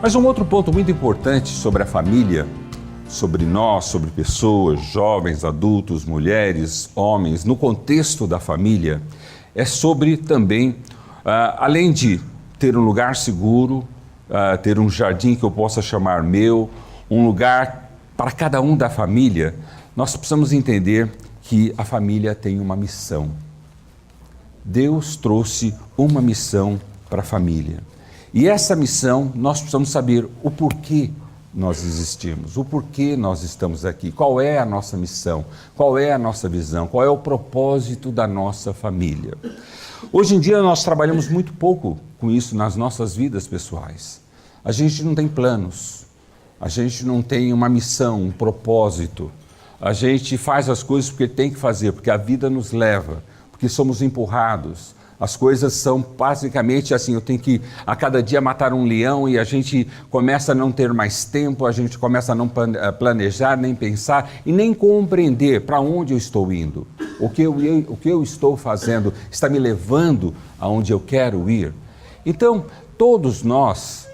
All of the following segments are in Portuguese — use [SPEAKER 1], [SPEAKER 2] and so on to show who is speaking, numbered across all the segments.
[SPEAKER 1] Mas um outro ponto muito importante sobre a família, sobre nós, sobre pessoas, jovens, adultos, mulheres, homens, no contexto da família, é sobre também, além de ter um lugar seguro, ter um jardim que eu possa chamar meu, um lugar para cada um da família, nós precisamos entender que a família tem uma missão. Deus trouxe uma missão para a família. E essa missão, nós precisamos saber o porquê nós existimos, o porquê nós estamos aqui, qual é a nossa missão, qual é a nossa visão, qual é o propósito da nossa família. Hoje em dia nós trabalhamos muito pouco com isso nas nossas vidas pessoais. A gente não tem planos, a gente não tem uma missão, um propósito. A gente faz as coisas porque tem que fazer, porque a vida nos leva, porque somos empurrados. As coisas são basicamente assim, eu tenho que a cada dia matar um leão e a gente começa a não ter mais tempo, a gente começa a não planejar, nem pensar e nem compreender para onde eu estou indo. O que eu estou fazendo está me levando aonde eu quero ir. Então, todos nós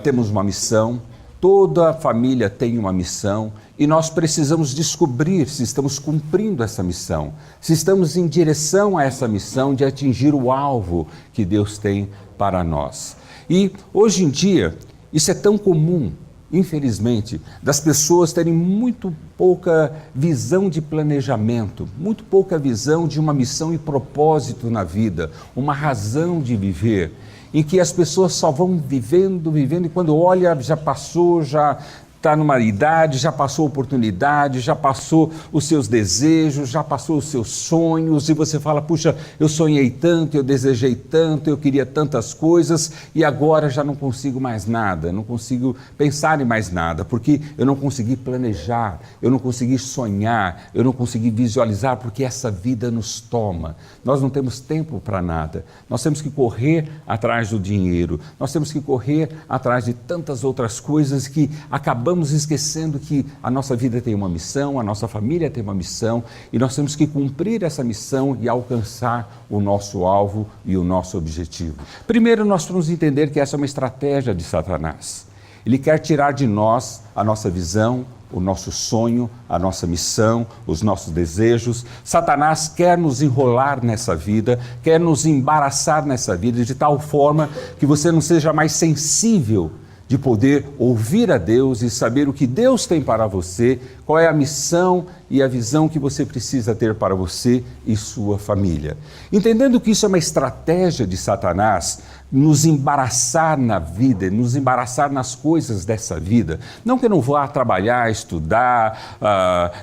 [SPEAKER 1] temos uma missão, toda a família tem uma missão e nós precisamos descobrir se estamos cumprindo essa missão, se estamos em direção a essa missão de atingir o alvo que Deus tem para nós. E hoje em dia, isso é tão comum, infelizmente, das pessoas terem muito pouca visão de planejamento, muito pouca visão de uma missão e propósito na vida, uma razão de viver, em que as pessoas só vão vivendo, e quando olha já passou, já está numa idade, já passou a oportunidade, já passou os seus desejos, já passou os seus sonhos e você fala, puxa, eu sonhei tanto, eu desejei tanto, eu queria tantas coisas e agora já não consigo mais nada, não consigo pensar em mais nada, porque eu não consegui planejar, eu não consegui sonhar, eu não consegui visualizar, porque essa vida nos toma. Nós não temos tempo para nada, nós temos que correr atrás do dinheiro, nós temos que correr atrás de tantas outras coisas que acabamos esquecendo que a nossa vida tem uma missão, a nossa família tem uma missão e nós temos que cumprir essa missão e alcançar o nosso alvo e o nosso objetivo. Primeiro, nós vamos entender que essa é uma estratégia de Satanás. Ele quer tirar de nós a nossa visão, o nosso sonho, a nossa missão, os nossos desejos. Satanás quer nos enrolar nessa vida, quer nos embaraçar nessa vida de tal forma que você não seja mais sensível de poder ouvir a Deus e saber o que Deus tem para você, qual é a missão e a visão que você precisa ter para você e sua família. Entendendo que isso é uma estratégia de Satanás, nos embaraçar na vida, nos embaraçar nas coisas dessa vida. Não que eu não vá trabalhar, estudar,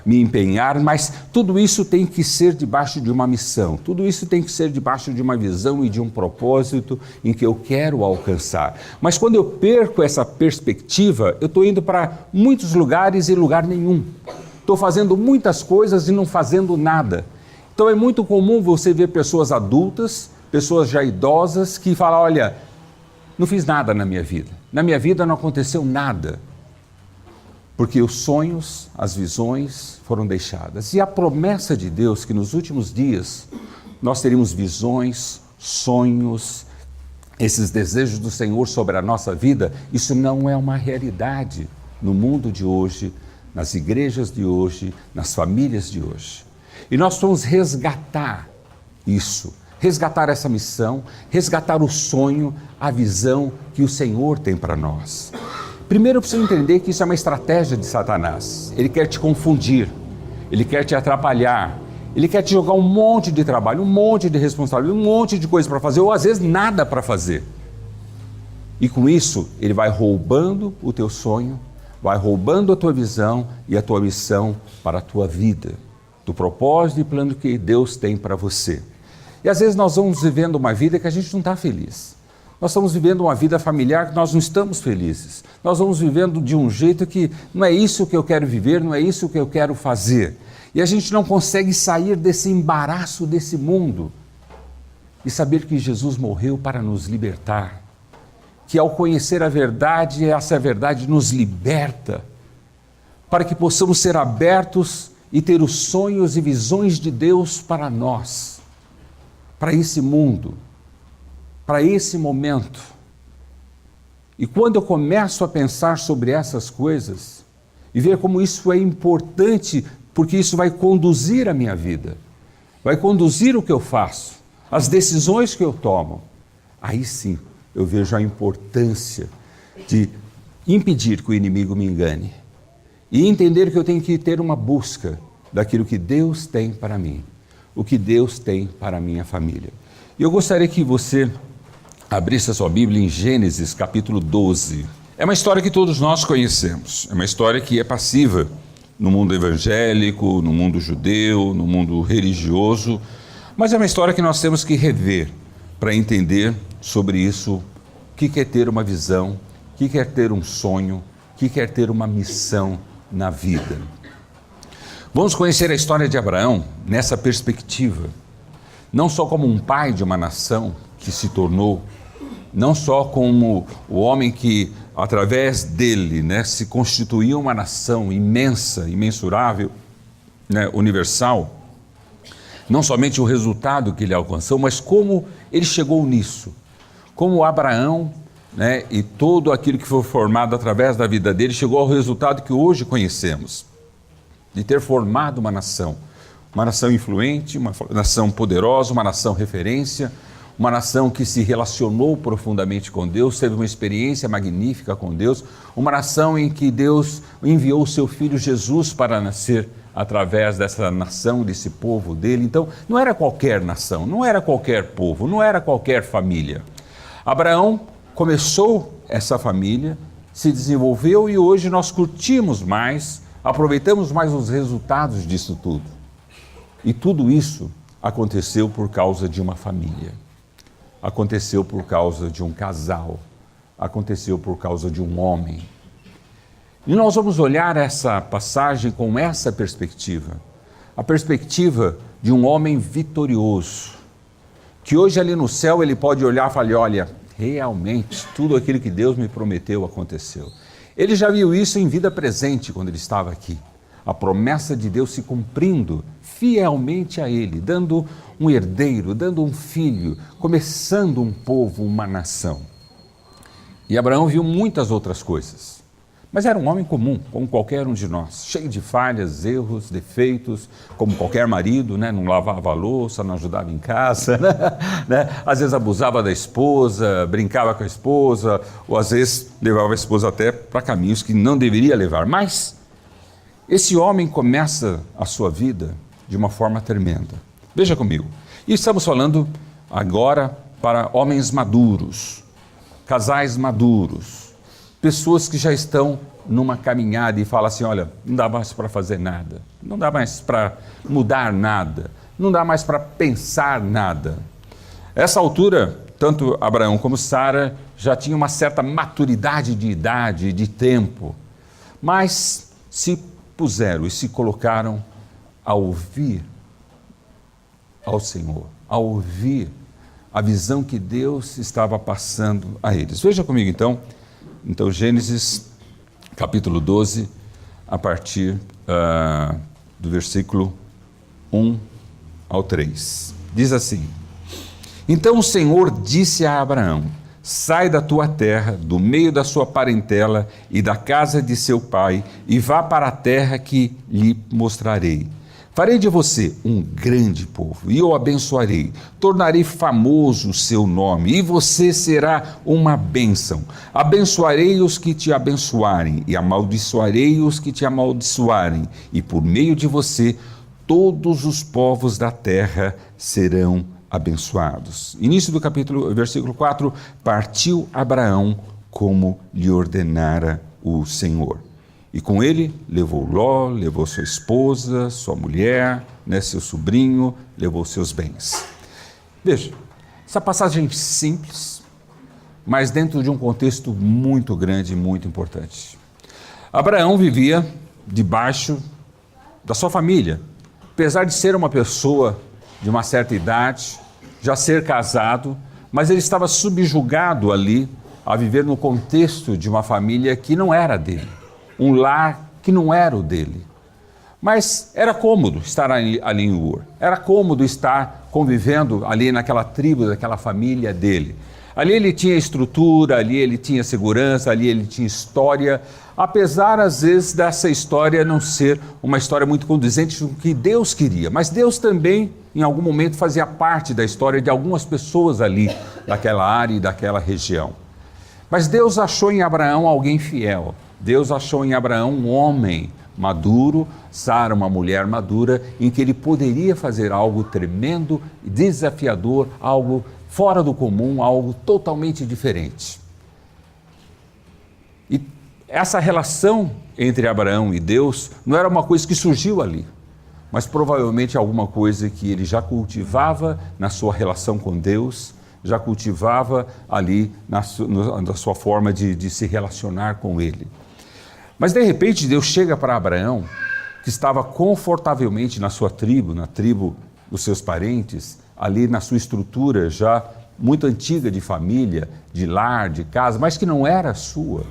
[SPEAKER 1] me empenhar, mas tudo isso tem que ser debaixo de uma missão, tudo isso tem que ser debaixo de uma visão e de um propósito em que eu quero alcançar. Mas quando eu perco essa perspectiva, eu estou indo para muitos lugares e lugar nenhum. Estou fazendo muitas coisas e não fazendo nada. Então é muito comum você ver pessoas adultas, pessoas já idosas que falam, olha, não fiz nada na minha vida não aconteceu nada, porque os sonhos, as visões foram deixadas. E a promessa de Deus que nos últimos dias nós teríamos visões, sonhos, esses desejos do Senhor sobre a nossa vida, isso não é uma realidade no mundo de hoje, nas igrejas de hoje, nas famílias de hoje. E nós vamos resgatar isso, resgatar essa missão, resgatar o sonho, a visão que o Senhor tem para nós. Primeiro eu preciso entender que isso é uma estratégia de Satanás. Ele quer te confundir, ele quer te atrapalhar, ele quer te jogar um monte de trabalho, um monte de responsabilidade, um monte de coisa para fazer, ou às vezes nada para fazer. E com isso, ele vai roubando o teu sonho, vai roubando a tua visão e a tua missão para a tua vida, do propósito e plano que Deus tem para você. E às vezes nós vamos vivendo uma vida que a gente não está feliz. Nós estamos vivendo uma vida familiar que nós não estamos felizes. Nós vamos vivendo de um jeito que não é isso que eu quero viver, não é isso que eu quero fazer. E a gente não consegue sair desse embaraço desse mundo e saber que Jesus morreu para nos libertar. Que ao conhecer a verdade, essa verdade nos liberta, para que possamos ser abertos e ter os sonhos e visões de Deus para nós, para esse mundo, para esse momento. E quando eu começo a pensar sobre essas coisas e ver como isso é importante, porque isso vai conduzir a minha vida, vai conduzir o que eu faço, as decisões que eu tomo, aí sim eu vejo a importância de impedir que o inimigo me engane e entender que eu tenho que ter uma busca daquilo que Deus tem para mim, o que Deus tem para a minha família. E eu gostaria que você abrisse a sua Bíblia em Gênesis capítulo 12. É uma história que todos nós conhecemos, é uma história que é passiva no mundo evangélico, no mundo judeu, no mundo religioso, mas é uma história que nós temos que rever para entender sobre isso, o que é ter uma visão, o que é ter um sonho, o que é ter uma missão na vida. Vamos conhecer a história de Abraão nessa perspectiva, não só como um pai de uma nação que se tornou, não só como o homem que, através dele, se constituiu uma nação imensa, imensurável, universal, não somente o resultado que ele alcançou, mas como ele chegou nisso, como Abraão, e todo aquilo que foi formado através da vida dele, chegou ao resultado que hoje conhecemos, de ter formado uma nação influente, uma nação poderosa, uma nação referência, uma nação que se relacionou profundamente com Deus, teve uma experiência magnífica com Deus, uma nação em que Deus enviou o seu filho Jesus para nascer através dessa nação, desse povo dele. Então, não era qualquer nação, não era qualquer povo, não era qualquer família. Abraão começou essa família, se desenvolveu e hoje nós curtimos mais, aproveitamos mais os resultados disso tudo. E tudo isso aconteceu por causa de uma família. Aconteceu por causa de um casal, aconteceu por causa de um homem. E nós vamos olhar essa passagem com essa perspectiva, a perspectiva de um homem vitorioso, que hoje ali no céu ele pode olhar e falar, olha, realmente tudo aquilo que Deus me prometeu aconteceu. Ele já viu isso em vida presente quando ele estava aqui, a promessa de Deus se cumprindo fielmente a ele, dando um herdeiro, dando um filho, começando um povo, uma nação. E Abraão viu muitas outras coisas, mas era um homem comum, como qualquer um de nós, cheio de falhas, erros, defeitos, como qualquer marido, não lavava a louça, não ajudava em casa, às vezes abusava da esposa, brincava com a esposa, ou às vezes levava a esposa até para caminhos que não deveria levar. Mas esse homem começa a sua vida de uma forma tremenda. Veja comigo, e estamos falando agora para homens maduros, casais maduros, pessoas que já estão numa caminhada e falam assim, olha, não dá mais para fazer nada, não dá mais para mudar nada, não dá mais para pensar nada. Essa altura, tanto Abraão como Sara já tinham uma certa maturidade de idade, de tempo, mas se puseram e se colocaram a ouvir ao Senhor, a ouvir a visão que Deus estava passando a eles. Veja comigo então Gênesis capítulo 12, a partir do versículo 1 ao 3. Diz assim, então o Senhor disse a Abraão, sai da tua terra, do meio da sua parentela e da casa de seu pai, e vá para a terra que lhe mostrarei. Farei de você um grande povo, e o abençoarei. Tornarei famoso o seu nome, e você será uma bênção. Abençoarei os que te abençoarem, e amaldiçoarei os que te amaldiçoarem. E por meio de você, todos os povos da terra serão abençoados. Início do capítulo, versículo 4, partiu Abraão como lhe ordenara o Senhor. E com ele levou Ló, levou sua esposa, sua mulher, seu sobrinho, levou seus bens. Veja, essa passagem simples, mas dentro de um contexto muito grande e muito importante. Abraão vivia debaixo da sua família. Apesar de ser uma pessoa de uma certa idade, já ser casado, mas ele estava subjugado ali a viver no contexto de uma família que não era dele, um lar que não era o dele. Mas era cômodo estar ali em Ur, era cômodo estar convivendo ali naquela tribo, daquela família dele. Ali ele tinha estrutura, ali ele tinha segurança, ali ele tinha história, apesar às vezes dessa história não ser uma história muito condizente com o que Deus queria. Mas Deus também, em algum momento, fazia parte da história de algumas pessoas ali, daquela área e daquela região. Mas Deus achou em Abraão alguém fiel. Deus achou em Abraão um homem maduro, Sara uma mulher madura, em que ele poderia fazer algo tremendo, desafiador, algo fora do comum, algo totalmente diferente. E essa relação entre Abraão e Deus não era uma coisa que surgiu ali, mas provavelmente alguma coisa que ele já cultivava na sua relação com Deus, já cultivava ali na sua forma de se relacionar com ele. Mas de repente Deus chega para Abraão, que estava confortavelmente na sua tribo, na tribo dos seus parentes, ali na sua estrutura já muito antiga de família, de lar, de casa, mas que não era sua.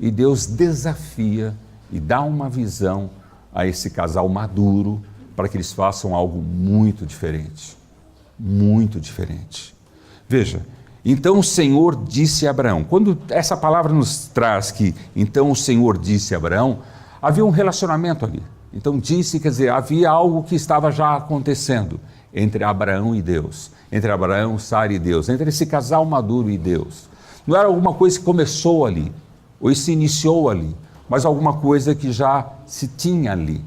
[SPEAKER 1] E Deus desafia e dá uma visão a esse casal maduro para que eles façam algo muito diferente. Muito diferente. Veja, então o Senhor disse a Abraão, quando essa palavra nos traz que então o Senhor disse a Abraão, havia um relacionamento ali. Então disse, quer dizer, havia algo que estava já acontecendo entre Abraão e Deus, entre Abraão, Sara e Deus, entre esse casal maduro e Deus. Não era alguma coisa que começou ali, ou se iniciou ali, mas alguma coisa que já se tinha ali.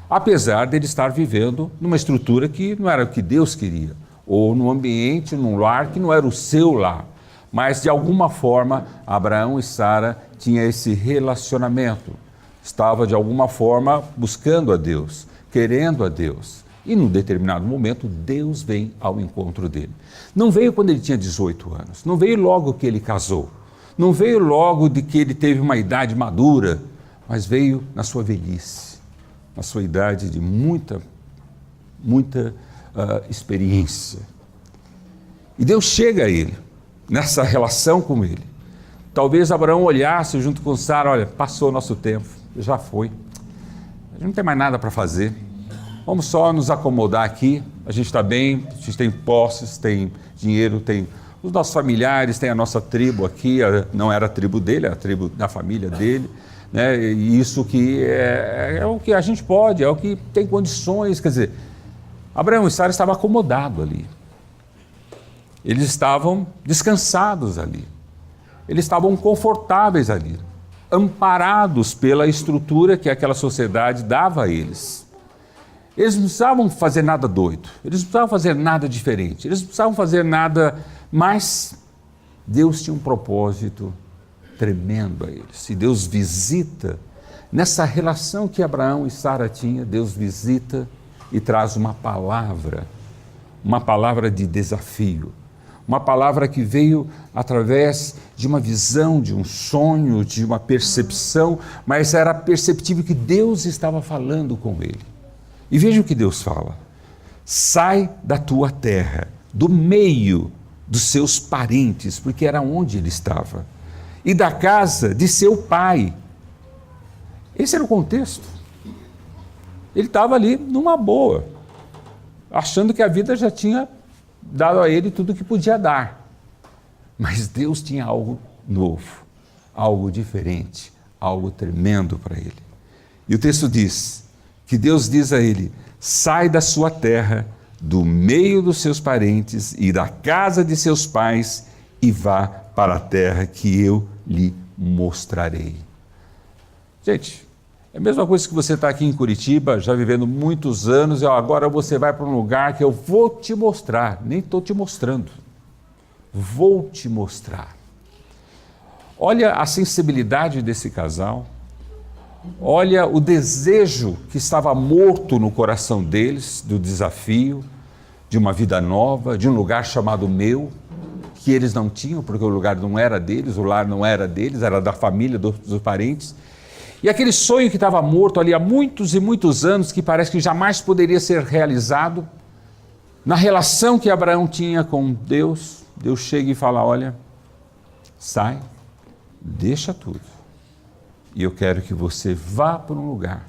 [SPEAKER 1] Apesar de ele estar vivendo numa estrutura que não era o que Deus queria, ou num ambiente, num lar que não era o seu lar. Mas, de alguma forma, Abraão e Sara tinham esse relacionamento. Estava, de alguma forma, buscando a Deus, querendo a Deus. E, num determinado momento, Deus vem ao encontro dele. Não veio quando ele tinha 18 anos, não veio logo que ele casou, não veio logo de que ele teve uma idade madura, mas veio na sua velhice, na sua idade de muita experiência. E Deus chega a ele, nessa relação com ele. Talvez Abraão olhasse junto com Sara, olha, passou o nosso tempo, já foi. A gente não tem mais nada para fazer. Vamos só nos acomodar aqui, a gente está bem, a gente tem posses, tem dinheiro, tem os nossos familiares, tem a nossa tribo aqui, não era a tribo dele, era a tribo da família dele, né? E isso que é o que a gente pode, é o que tem condições, quer dizer, Abraão e Sara estavam acomodados ali, eles estavam descansados ali, eles estavam confortáveis ali, amparados pela estrutura que aquela sociedade dava a eles. Eles não precisavam fazer nada doido, eles não precisavam fazer nada diferente, eles não precisavam fazer nada, mas Deus tinha um propósito tremendo a eles. E Deus visita, nessa relação que Abraão e Sara tinham, Deus visita e traz uma palavra de desafio, uma palavra que veio através de uma visão, de um sonho, de uma percepção, mas era perceptível que Deus estava falando com ele. E veja o que Deus fala: sai da tua terra, do meio dos seus parentes, porque era onde ele estava, e da casa de seu pai. Esse era o contexto. Ele estava ali numa boa, achando que a vida já tinha dado a ele tudo o que podia dar. Mas Deus tinha algo novo, algo diferente, algo tremendo para ele. E o texto diz que Deus diz a ele: sai da sua terra, do meio dos seus parentes e da casa de seus pais e vá para a terra que eu lhe mostrarei. Gente, é a mesma coisa que você está aqui em Curitiba, já vivendo muitos anos, e agora você vai para um lugar que eu vou te mostrar, nem estou te mostrando, vou te mostrar. Olha a sensibilidade desse casal, olha o desejo que estava morto no coração deles, do desafio, de uma vida nova, de um lugar chamado meu, que eles não tinham, porque o lugar não era deles, o lar não era deles, era da família, dos parentes. E aquele sonho que estava morto ali há muitos e muitos anos, que parece que jamais poderia ser realizado, na relação que Abraão tinha com Deus, Deus chega e fala: olha, sai, deixa tudo. E eu quero que você vá para um lugar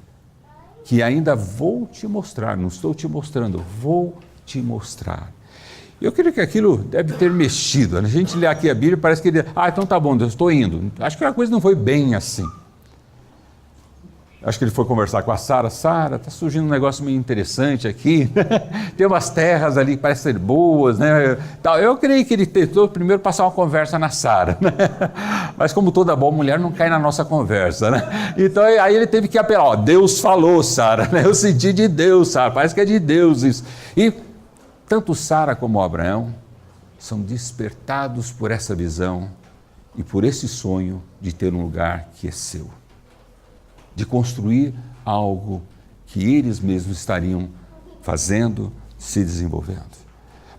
[SPEAKER 1] que ainda vou te mostrar, não estou te mostrando, vou te mostrar. Eu creio que aquilo deve ter mexido. A gente lê aqui a Bíblia e parece que ele, então tá bom, Deus, estou indo. Acho que a coisa não foi bem assim. Acho que ele foi conversar com a Sara. Sara, está surgindo um negócio meio interessante aqui. Tem umas terras ali que parecem ser boas, né? Eu creio que ele tentou primeiro passar uma conversa na Sara, né? Mas como toda boa mulher não cai na nossa conversa, né? Então aí ele teve que apelar, Deus falou, Sara, né? Eu senti de Deus, Sara, parece que é de Deus isso. E tanto Sara como Abraão são despertados por essa visão e por esse sonho de ter um lugar que é seu, de construir algo que eles mesmos estariam fazendo, se desenvolvendo.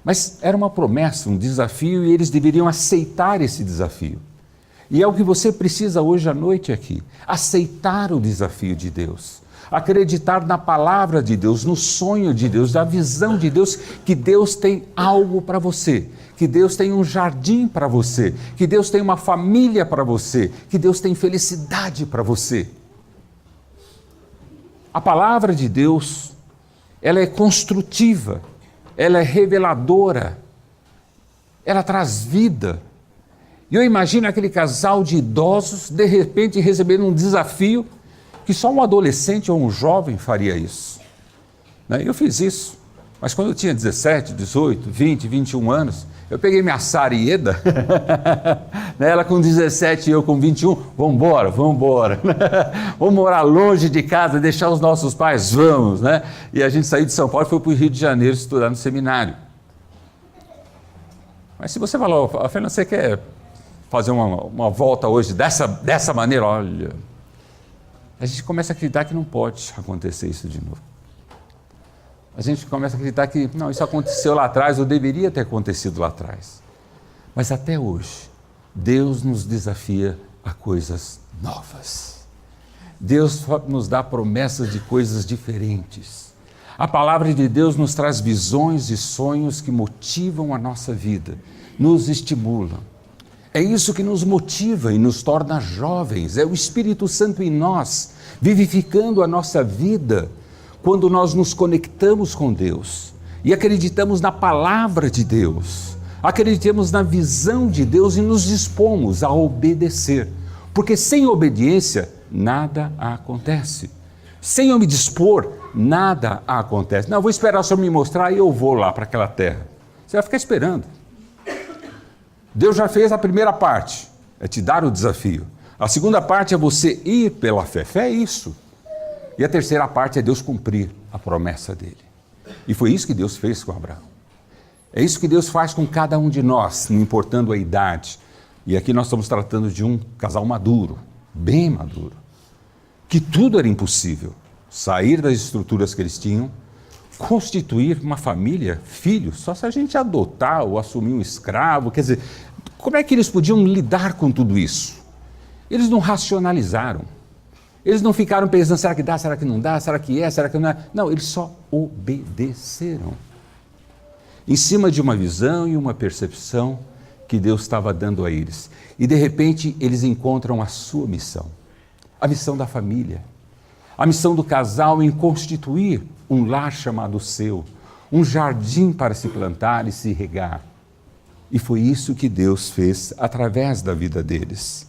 [SPEAKER 1] Mas era uma promessa, um desafio, e eles deveriam aceitar esse desafio. E é o que você precisa hoje à noite aqui, aceitar o desafio de Deus, acreditar na palavra de Deus, no sonho de Deus, na visão de Deus, que Deus tem algo para você, que Deus tem um jardim para você, que Deus tem uma família para você, que Deus tem felicidade para você. A palavra de Deus, ela é construtiva, ela é reveladora, ela traz vida. E eu imagino aquele casal de idosos, de repente, recebendo um desafio que só um adolescente ou um jovem faria isso. Eu fiz isso, mas quando eu tinha 17, 18, 20, 21 anos, eu peguei minha Sara Ieda, ela com 17 e eu com 21, vamos embora, vamos morar longe de casa, deixar os nossos pais, vamos, né? E a gente saiu de São Paulo e foi para o Rio de Janeiro estudar no seminário. Mas se você falou, Fernando, você quer fazer uma volta hoje dessa maneira, olha, a gente começa a acreditar que não pode acontecer isso de novo. A gente começa a acreditar que, não, isso aconteceu lá atrás, ou deveria ter acontecido lá atrás. Mas até hoje, Deus nos desafia a coisas novas. Deus nos dá promessas de coisas diferentes. A palavra de Deus nos traz visões e sonhos que motivam a nossa vida, nos estimulam. É isso que nos motiva e nos torna jovens. É o Espírito Santo em nós, vivificando a nossa vida, quando nós nos conectamos com Deus e acreditamos na palavra de Deus, acreditamos na visão de Deus e nos dispomos a obedecer, porque sem obediência nada acontece. Sem eu me dispor, nada acontece. Não, vou esperar o Senhor me mostrar e eu vou lá para aquela terra. Você vai ficar esperando. Deus já fez a primeira parte, é te dar o desafio. A segunda parte é você ir pela fé. Fé é isso. E a terceira parte é Deus cumprir a promessa dele. E foi isso que Deus fez com Abraão. É isso que Deus faz com cada um de nós, não importando a idade. E aqui nós estamos tratando de um casal maduro, bem maduro, que tudo era impossível. Sair das estruturas que eles tinham, constituir uma família, filhos, só se a gente adotar ou assumir um escravo. Quer dizer, como é que eles podiam lidar com tudo isso? Eles não racionalizaram. Eles não ficaram pensando, será que dá, será que não dá, será que é, será que não é? Não, eles só obedeceram. Em cima de uma visão e uma percepção que Deus estava dando a eles. E de repente eles encontram a sua missão. A missão da família. A missão do casal em constituir um lar chamado seu. Um jardim para se plantar e se regar. E foi isso que Deus fez através da vida deles.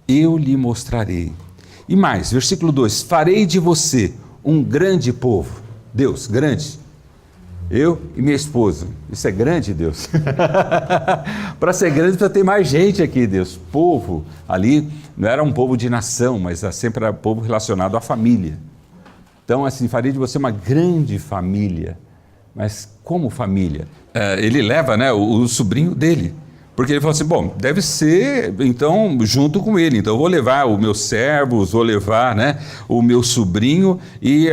[SPEAKER 1] Eu lhe mostrarei. E mais, versículo 2, farei de você um grande povo. Deus, grande. Eu e minha esposa. Isso é grande, Deus? Para ser grande precisa ter mais gente aqui, Deus. Povo, ali não era um povo de nação, mas sempre era povo relacionado à família. Então, assim, farei de você uma grande família. Mas como família? Ele leva, né, o sobrinho dele. Porque ele falou assim, bom, deve ser, então, junto com ele. Então, eu vou levar os meus servos, vou levar, né, o meu sobrinho e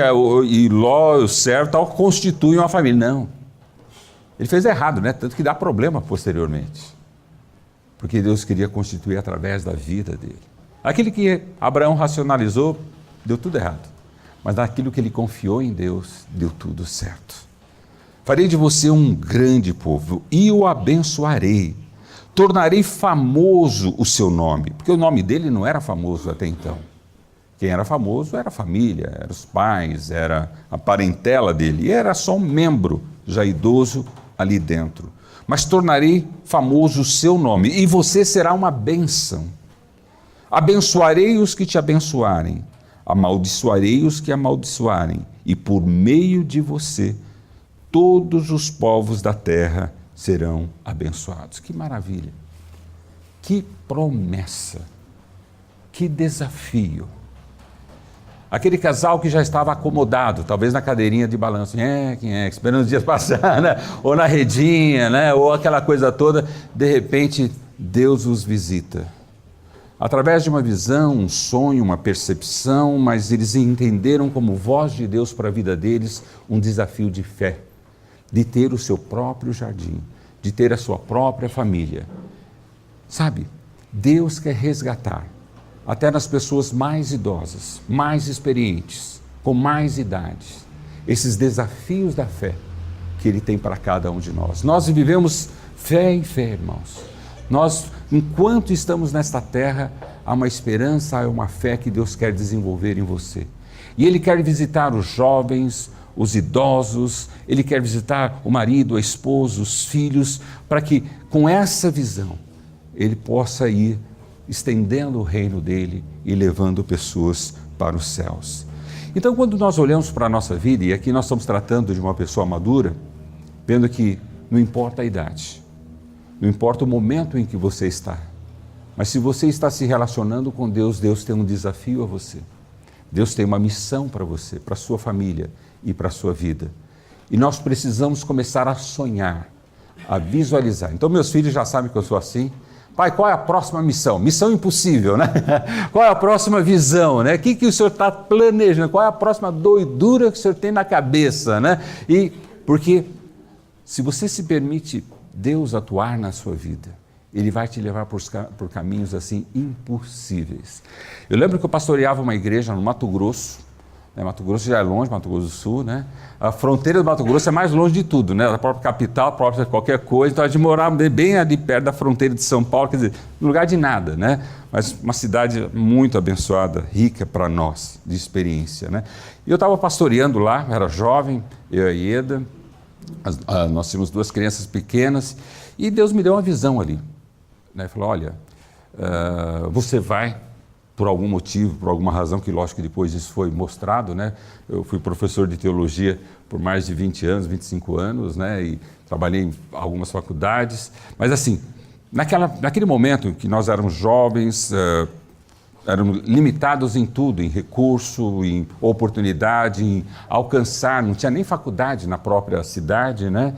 [SPEAKER 1] Ló, o servo, tal, constituem uma família. Não. Ele fez errado, né? Tanto que dá problema posteriormente. Porque Deus queria constituir através da vida dele. Aquilo que Abraão racionalizou, deu tudo errado. Mas naquilo que ele confiou em Deus, deu tudo certo. Farei de você um grande povo e o abençoarei. Tornarei famoso o seu nome, porque o nome dele não era famoso até então. Quem era famoso era a família, eram os pais, era a parentela dele, e era só um membro já idoso ali dentro. mas tornarei famoso o seu nome, e você será uma bênção. Abençoarei os que te abençoarem, amaldiçoarei os que amaldiçoarem, e por meio de você, todos os povos da terra serão abençoados. Que maravilha! Que promessa! Que desafio! Aquele casal que já estava acomodado, talvez na cadeirinha de balanço, quem é, esperando os dias passar, né? Ou na redinha, né? Ou aquela coisa toda, de repente Deus os visita. Através de uma visão, um sonho, uma percepção, mas eles entenderam como voz de Deus para a vida deles um desafio de fé, de ter o seu próprio jardim, de ter a sua própria família. Sabe, Deus quer resgatar até nas pessoas mais idosas, mais experientes, com mais idade, esses desafios da fé que Ele tem para cada um de nós. Nós vivemos fé em fé, irmãos. Nós, enquanto estamos nesta terra, há uma esperança, há uma fé que Deus quer desenvolver em você. E Ele quer visitar os jovens, os idosos, Ele quer visitar o marido, a esposa, os filhos, para que com essa visão Ele possa ir estendendo o reino dele e levando pessoas para os céus. Então, quando nós olhamos para a nossa vida, e aqui nós estamos tratando de uma pessoa madura, vendo que não importa a idade, não importa o momento em que você está, mas se você está se relacionando com Deus, Deus tem um desafio a você. Deus tem uma missão para você, para a sua família e para a sua vida. E nós precisamos começar a sonhar, a visualizar. Então, meus filhos já sabem que eu sou assim. Pai, qual é a próxima missão? Missão impossível, né? Qual é a próxima visão, né? O que o senhor está planejando? Qual é a próxima doidura que o senhor tem na cabeça, né? E porque se você se permite Deus atuar na sua vida, Ele vai te levar por caminhos assim impossíveis. Eu lembro que eu pastoreava uma igreja no Mato Grosso. Mato Grosso já é longe, Mato Grosso do Sul, né? A fronteira do Mato Grosso é mais longe de tudo, né? A própria capital, a própria qualquer coisa. Então a gente morava bem ali perto da fronteira de São Paulo, quer dizer, no lugar de nada, né? Mas uma cidade muito abençoada, rica para nós, de experiência, né? E eu estava pastoreando lá, era jovem, eu e a Ieda, nós tínhamos 2 crianças pequenas, e Deus me deu uma visão ali, né? Ele falou, olha, você vai, por algum motivo, por alguma razão, que lógico que depois isso foi mostrado, né? Eu fui professor de teologia por mais de 20 anos, 25 anos, né? E trabalhei em algumas faculdades, mas assim, naquele momento que nós éramos jovens, éramos limitados em tudo, em recurso, em oportunidade, em alcançar, não tinha nem faculdade na própria cidade, né?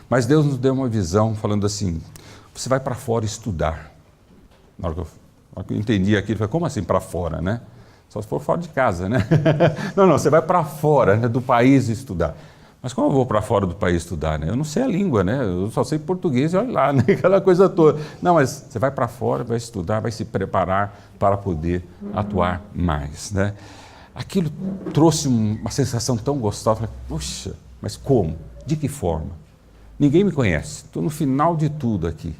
[SPEAKER 1] Mas Deus nos deu uma visão falando assim, você vai para fora estudar. Na hora que eu entendi aquilo, eu falei, como assim para fora, né? Só se for fora de casa, né? Não, você vai para fora, né, do país estudar. Mas como eu vou para fora do país estudar, né? Eu não sei a língua, né? Eu só sei português e olha lá, né? Aquela coisa toda. Não, mas você vai para fora, vai estudar, vai se preparar para poder atuar mais, né? Aquilo trouxe uma sensação tão gostosa. Falei, puxa, mas como? De que forma? Ninguém me conhece, estou no final de tudo aqui,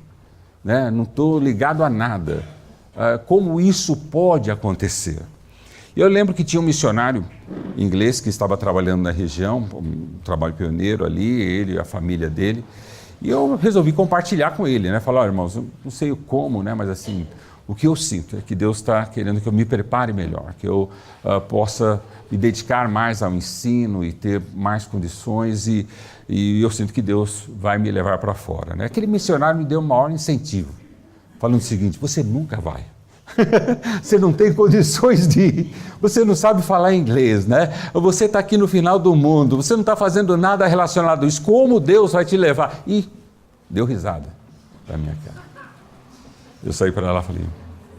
[SPEAKER 1] né? Não estou ligado a nada. Como isso pode acontecer? Eu lembro que tinha um missionário inglês que estava trabalhando na região, um trabalho pioneiro ali, ele e a família dele, e eu resolvi compartilhar com ele, né? Falar, irmãos, eu não sei como, né? Mas assim, o que eu sinto é que Deus está querendo que eu me prepare melhor, que eu possa me dedicar mais ao ensino e ter mais condições, e eu sinto que Deus vai me levar para fora, né? Aquele missionário me deu o maior incentivo, falando o seguinte, você nunca vai. Você não tem condições de ir, você não sabe falar inglês, né? Você está aqui no final do mundo, você não está fazendo nada relacionado a isso, como Deus vai te levar? E deu risada para minha cara. Eu saí para lá e falei,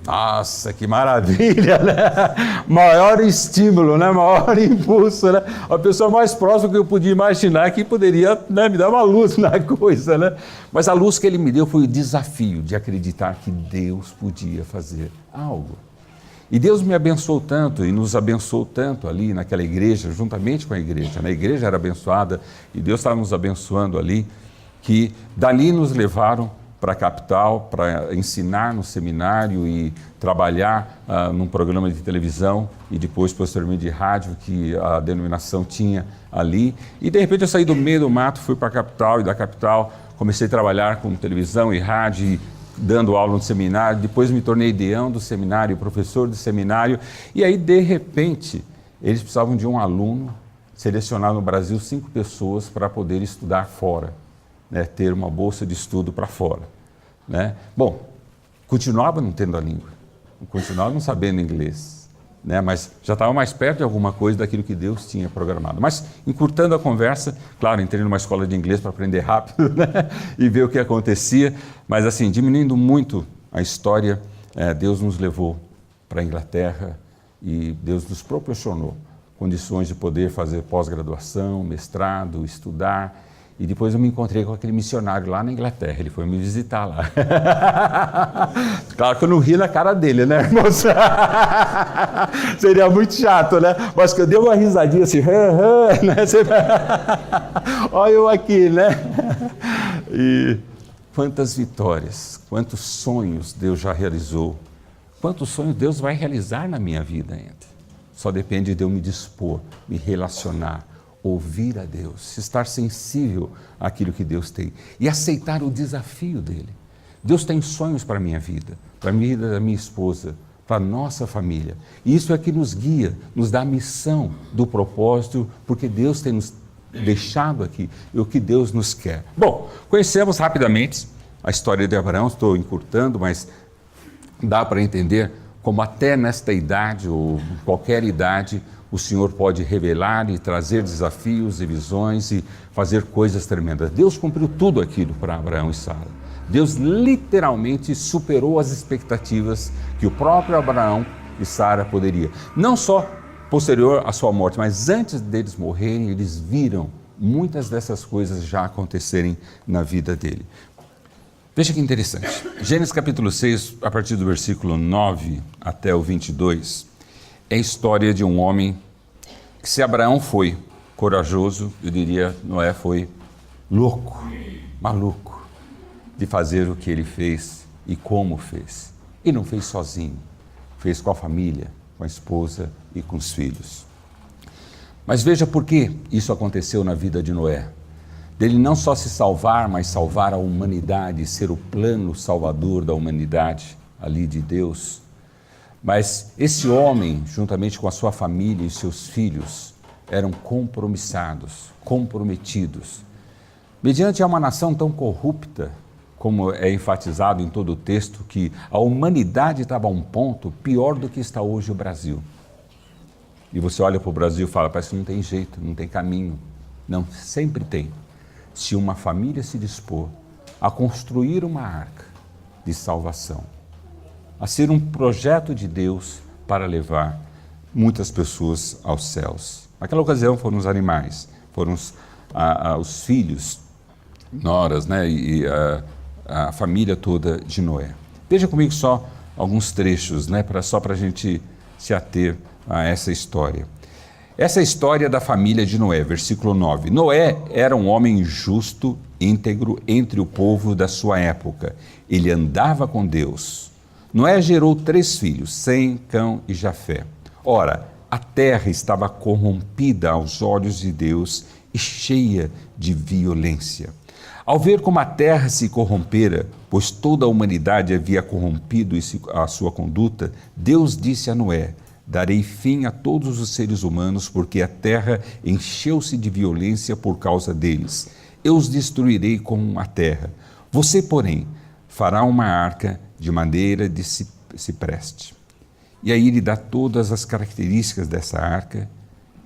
[SPEAKER 1] nossa, que maravilha, né? Maior estímulo, né? Maior impulso, né? A pessoa mais próxima que eu podia imaginar que poderia, né, me dar uma luz na coisa, né? Mas a luz que ele me deu foi o desafio de acreditar que Deus podia fazer algo. E Deus me abençoou tanto e nos abençoou tanto ali naquela igreja, juntamente com a igreja, né? A igreja era abençoada e Deus estava nos abençoando ali, que dali nos levaram para a capital, para ensinar no seminário e trabalhar num programa de televisão e depois, posteriormente, de rádio, que a denominação tinha ali. E, de repente, eu saí do meio do mato, fui para a capital e da capital comecei a trabalhar com televisão e rádio, e dando aula no seminário, depois me tornei deão do seminário, professor do seminário, e aí, de repente, eles precisavam de um aluno, selecionar no Brasil 5 pessoas para poder estudar fora, né, ter uma bolsa de estudo para fora, né? Bom, continuava não tendo a língua, continuava não sabendo inglês, né, mas já estava mais perto de alguma coisa daquilo que Deus tinha programado. Mas, encurtando a conversa, claro, entrei numa escola de inglês para aprender rápido, né, e ver o que acontecia, mas assim, diminuindo muito a história, Deus nos levou para a Inglaterra e Deus nos proporcionou condições de poder fazer pós-graduação, mestrado, estudar. E depois eu me encontrei com aquele missionário lá na Inglaterra, ele foi me visitar lá. Claro que eu não ri na cara dele, né, irmãos? Seria muito chato, né? Mas que eu dei uma risadinha assim, né? Olha eu aqui, né? E quantas vitórias, quantos sonhos Deus já realizou, quantos sonhos Deus vai realizar na minha vida ainda. Só depende de eu me dispor, me relacionar, ouvir a Deus, estar sensível àquilo que Deus tem e aceitar o desafio dele. Deus tem sonhos para a minha vida, para a vida da minha esposa, para a nossa família. E isso é que nos guia, nos dá a missão do propósito, porque Deus tem nos deixado aqui e o que Deus nos quer. Bom, conhecemos rapidamente a história de Abraão, estou encurtando, mas dá para entender como até nesta idade ou qualquer idade o Senhor pode revelar e trazer desafios e visões e fazer coisas tremendas. Deus cumpriu tudo aquilo para Abraão e Sara. Deus literalmente superou as expectativas que o próprio Abraão e Sara poderia. Não só posterior à sua morte, mas antes deles morrerem, eles viram muitas dessas coisas já acontecerem na vida dele. Veja que interessante. Gênesis capítulo 6, a partir do versículo 9 até o 22, é a história de um homem que, se Abraão foi corajoso, eu diria, Noé foi louco, maluco, de fazer o que ele fez e como fez. E não fez sozinho, fez com a família, com a esposa e com os filhos. Mas veja por que isso aconteceu na vida de Noé. Dele não só se salvar, mas salvar a humanidade, ser o plano salvador da humanidade, ali de Deus. Mas esse homem, juntamente com a sua família e seus filhos, eram compromissados, comprometidos. Mediante a uma nação tão corrupta, como é enfatizado em todo o texto, que a humanidade estava a um ponto pior do que está hoje o Brasil. E você olha para o Brasil e fala, parece que não tem jeito, não tem caminho. Não, sempre tem. Se uma família se dispor a construir uma arca de salvação, a ser um projeto de Deus para levar muitas pessoas aos céus. Naquela ocasião foram os animais, foram os filhos, noras, né, e a família toda de Noé. Veja comigo só alguns trechos, né, só para a gente se ater a essa história. Essa é a história da família de Noé, versículo 9. Noé era um homem justo, íntegro entre o povo da sua época. Ele andava com Deus. Noé gerou 3 filhos, Sem, Cão e Jafé. Ora, a terra estava corrompida aos olhos de Deus e cheia de violência. Ao ver como a terra se corrompera, pois toda a humanidade havia corrompido a sua conduta, Deus disse a Noé: darei fim a todos os seres humanos, porque a terra encheu-se de violência por causa deles. Eu os destruirei com a terra. Você, porém, fará uma arca de madeira de cipreste. E aí ele dá todas as características dessa arca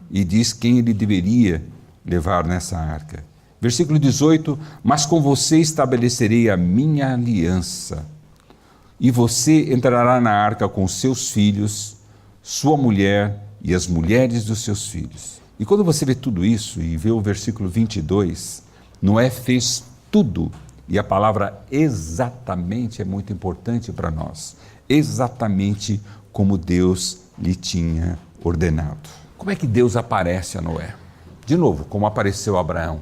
[SPEAKER 1] e diz quem ele deveria levar nessa arca. Versículo 18, mas com você estabelecerei a minha aliança, e você entrará na arca com seus filhos, sua mulher e as mulheres dos seus filhos. E quando você vê tudo isso e vê o versículo 22, Noé fez tudo, e a palavra exatamente é muito importante para nós, exatamente como Deus lhe tinha ordenado. Como é que Deus aparece a Noé? De novo, como apareceu a Abraão.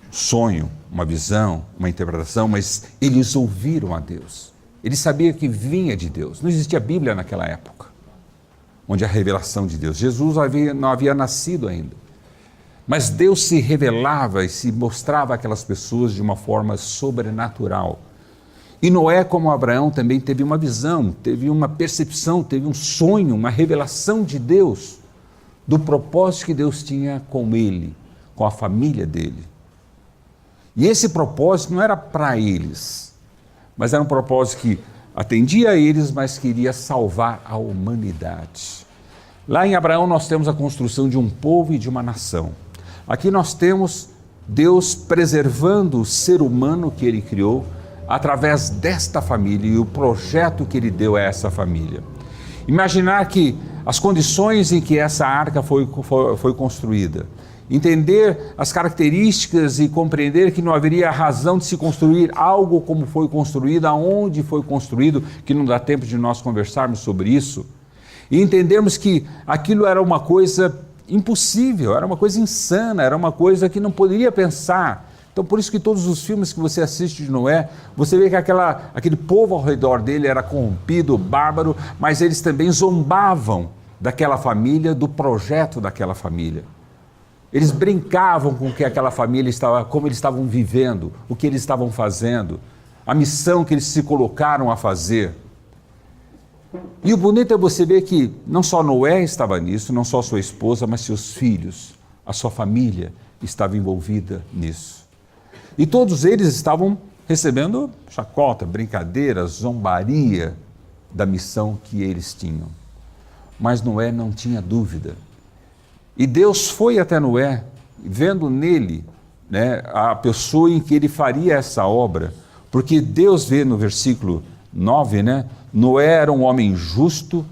[SPEAKER 1] Sonho, uma visão, uma interpretação, mas eles ouviram a Deus. Eles sabiam que vinha de Deus. Não existia Bíblia naquela época, onde a revelação de Deus. Jesus não havia nascido ainda. Mas Deus se revelava e se mostrava àquelas pessoas de uma forma sobrenatural. E Noé, como Abraão, também teve uma visão, teve uma percepção, teve um sonho, uma revelação de Deus, do propósito que Deus tinha com ele, com a família dele. E esse propósito não era para eles, mas era um propósito que atendia a eles, mas queria salvar a humanidade. Lá em Abraão nós temos a construção de um povo e de uma nação. Aqui nós temos Deus preservando o ser humano que ele criou através desta família e o projeto que ele deu a essa família. Imaginar que as condições em que essa arca foi construída, entender as características e compreender que não haveria razão de se construir algo como foi construído, aonde foi construído, que não dá tempo de nós conversarmos sobre isso, e entendermos que aquilo era uma coisa impossível, era uma coisa insana, era uma coisa que não poderia pensar. Então, por isso que todos os filmes que você assiste de Noé, você vê que aquele povo ao redor dele era corrompido, bárbaro, mas eles também zombavam daquela família, do projeto daquela família. Eles brincavam com que aquela família estava, como eles estavam vivendo, o que eles estavam fazendo, a missão que eles se colocaram a fazer. E o bonito é você ver que não só Noé estava nisso, não só sua esposa, mas seus filhos, a sua família estava envolvida nisso. E todos eles estavam recebendo chacota, brincadeira, zombaria da missão que eles tinham. Mas Noé não tinha dúvida. E Deus foi até Noé, vendo nele, a pessoa em que ele faria essa obra, porque Deus vê no versículo 9, Noé era um homem justo,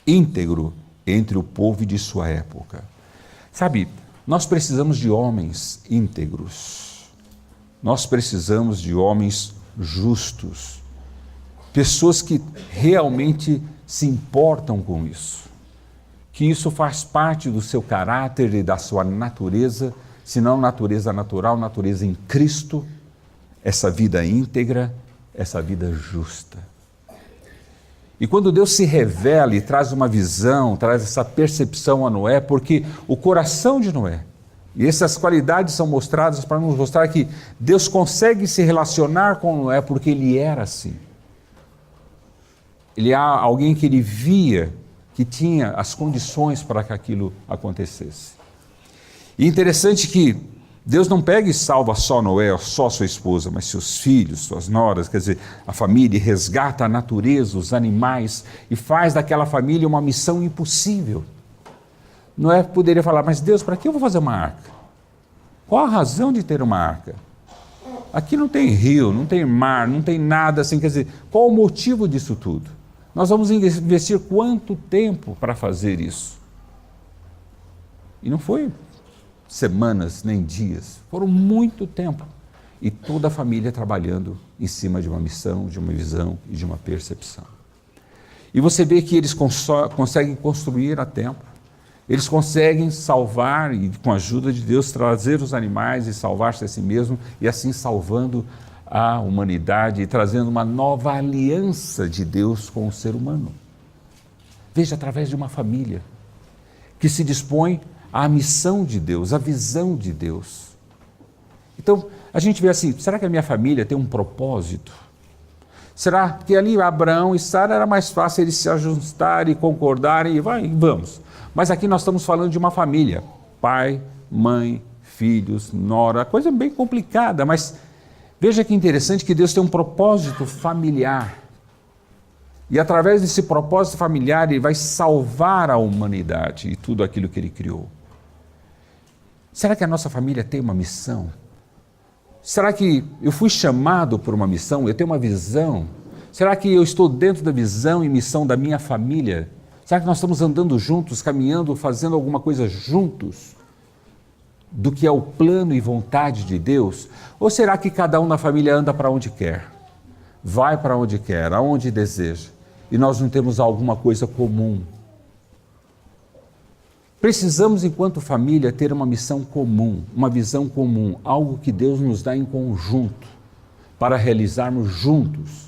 [SPEAKER 1] íntegro, entre o povo de sua época. Sabe, nós precisamos de homens íntegros. Nós precisamos de homens justos, pessoas que realmente se importam com isso, que isso faz parte do seu caráter e da sua natureza, se não natureza natural, natureza em Cristo, essa vida íntegra, essa vida justa. E quando Deus se revela e traz uma visão, traz essa percepção a Noé, porque o coração de Noé, e essas qualidades são mostradas para nos mostrar que Deus consegue se relacionar com Noé porque ele era assim. Ele é alguém que ele via, que tinha as condições para que aquilo acontecesse. E interessante que Deus não pega e salva só Noé, só sua esposa, mas seus filhos, suas noras, quer dizer, a família, e resgata a natureza, os animais, e faz daquela família uma missão impossível. Noé poderia falar, mas Deus, para que eu vou fazer uma arca? Qual a razão de ter uma arca? Aqui não tem rio, não tem mar, não tem nada assim, quer dizer, qual o motivo disso tudo? Nós vamos investir quanto tempo para fazer isso? E não foi semanas, nem dias, foram muito tempo. E toda a família trabalhando em cima de uma missão, de uma visão e de uma percepção. E você vê que eles conseguem construir a tempo. Eles conseguem salvar e, com a ajuda de Deus, trazer os animais e salvar-se a si mesmo e assim salvando a humanidade e trazendo uma nova aliança de Deus com o ser humano. Veja, através de uma família que se dispõe à missão de Deus, à visão de Deus. Então, a gente vê assim, será que a minha família tem um propósito? Será que ali Abraão e Sara era mais fácil eles se ajustarem e concordarem e vamos. Mas aqui nós estamos falando de uma família, pai, mãe, filhos, nora, coisa bem complicada, mas veja que interessante que Deus tem um propósito familiar. E através desse propósito familiar, Ele vai salvar a humanidade e tudo aquilo que Ele criou. Será que a nossa família tem uma missão? Será que eu fui chamado por uma missão? Eu tenho uma visão? Será que eu estou dentro da visão e missão da minha família? Será que nós estamos andando juntos, caminhando, fazendo alguma coisa juntos? Do que é o plano e vontade de Deus? Ou será que cada um na família anda para onde quer? Vai para onde quer, aonde deseja? E nós não temos alguma coisa comum. Precisamos, enquanto família, ter uma missão comum, uma visão comum, algo que Deus nos dá em conjunto, para realizarmos juntos.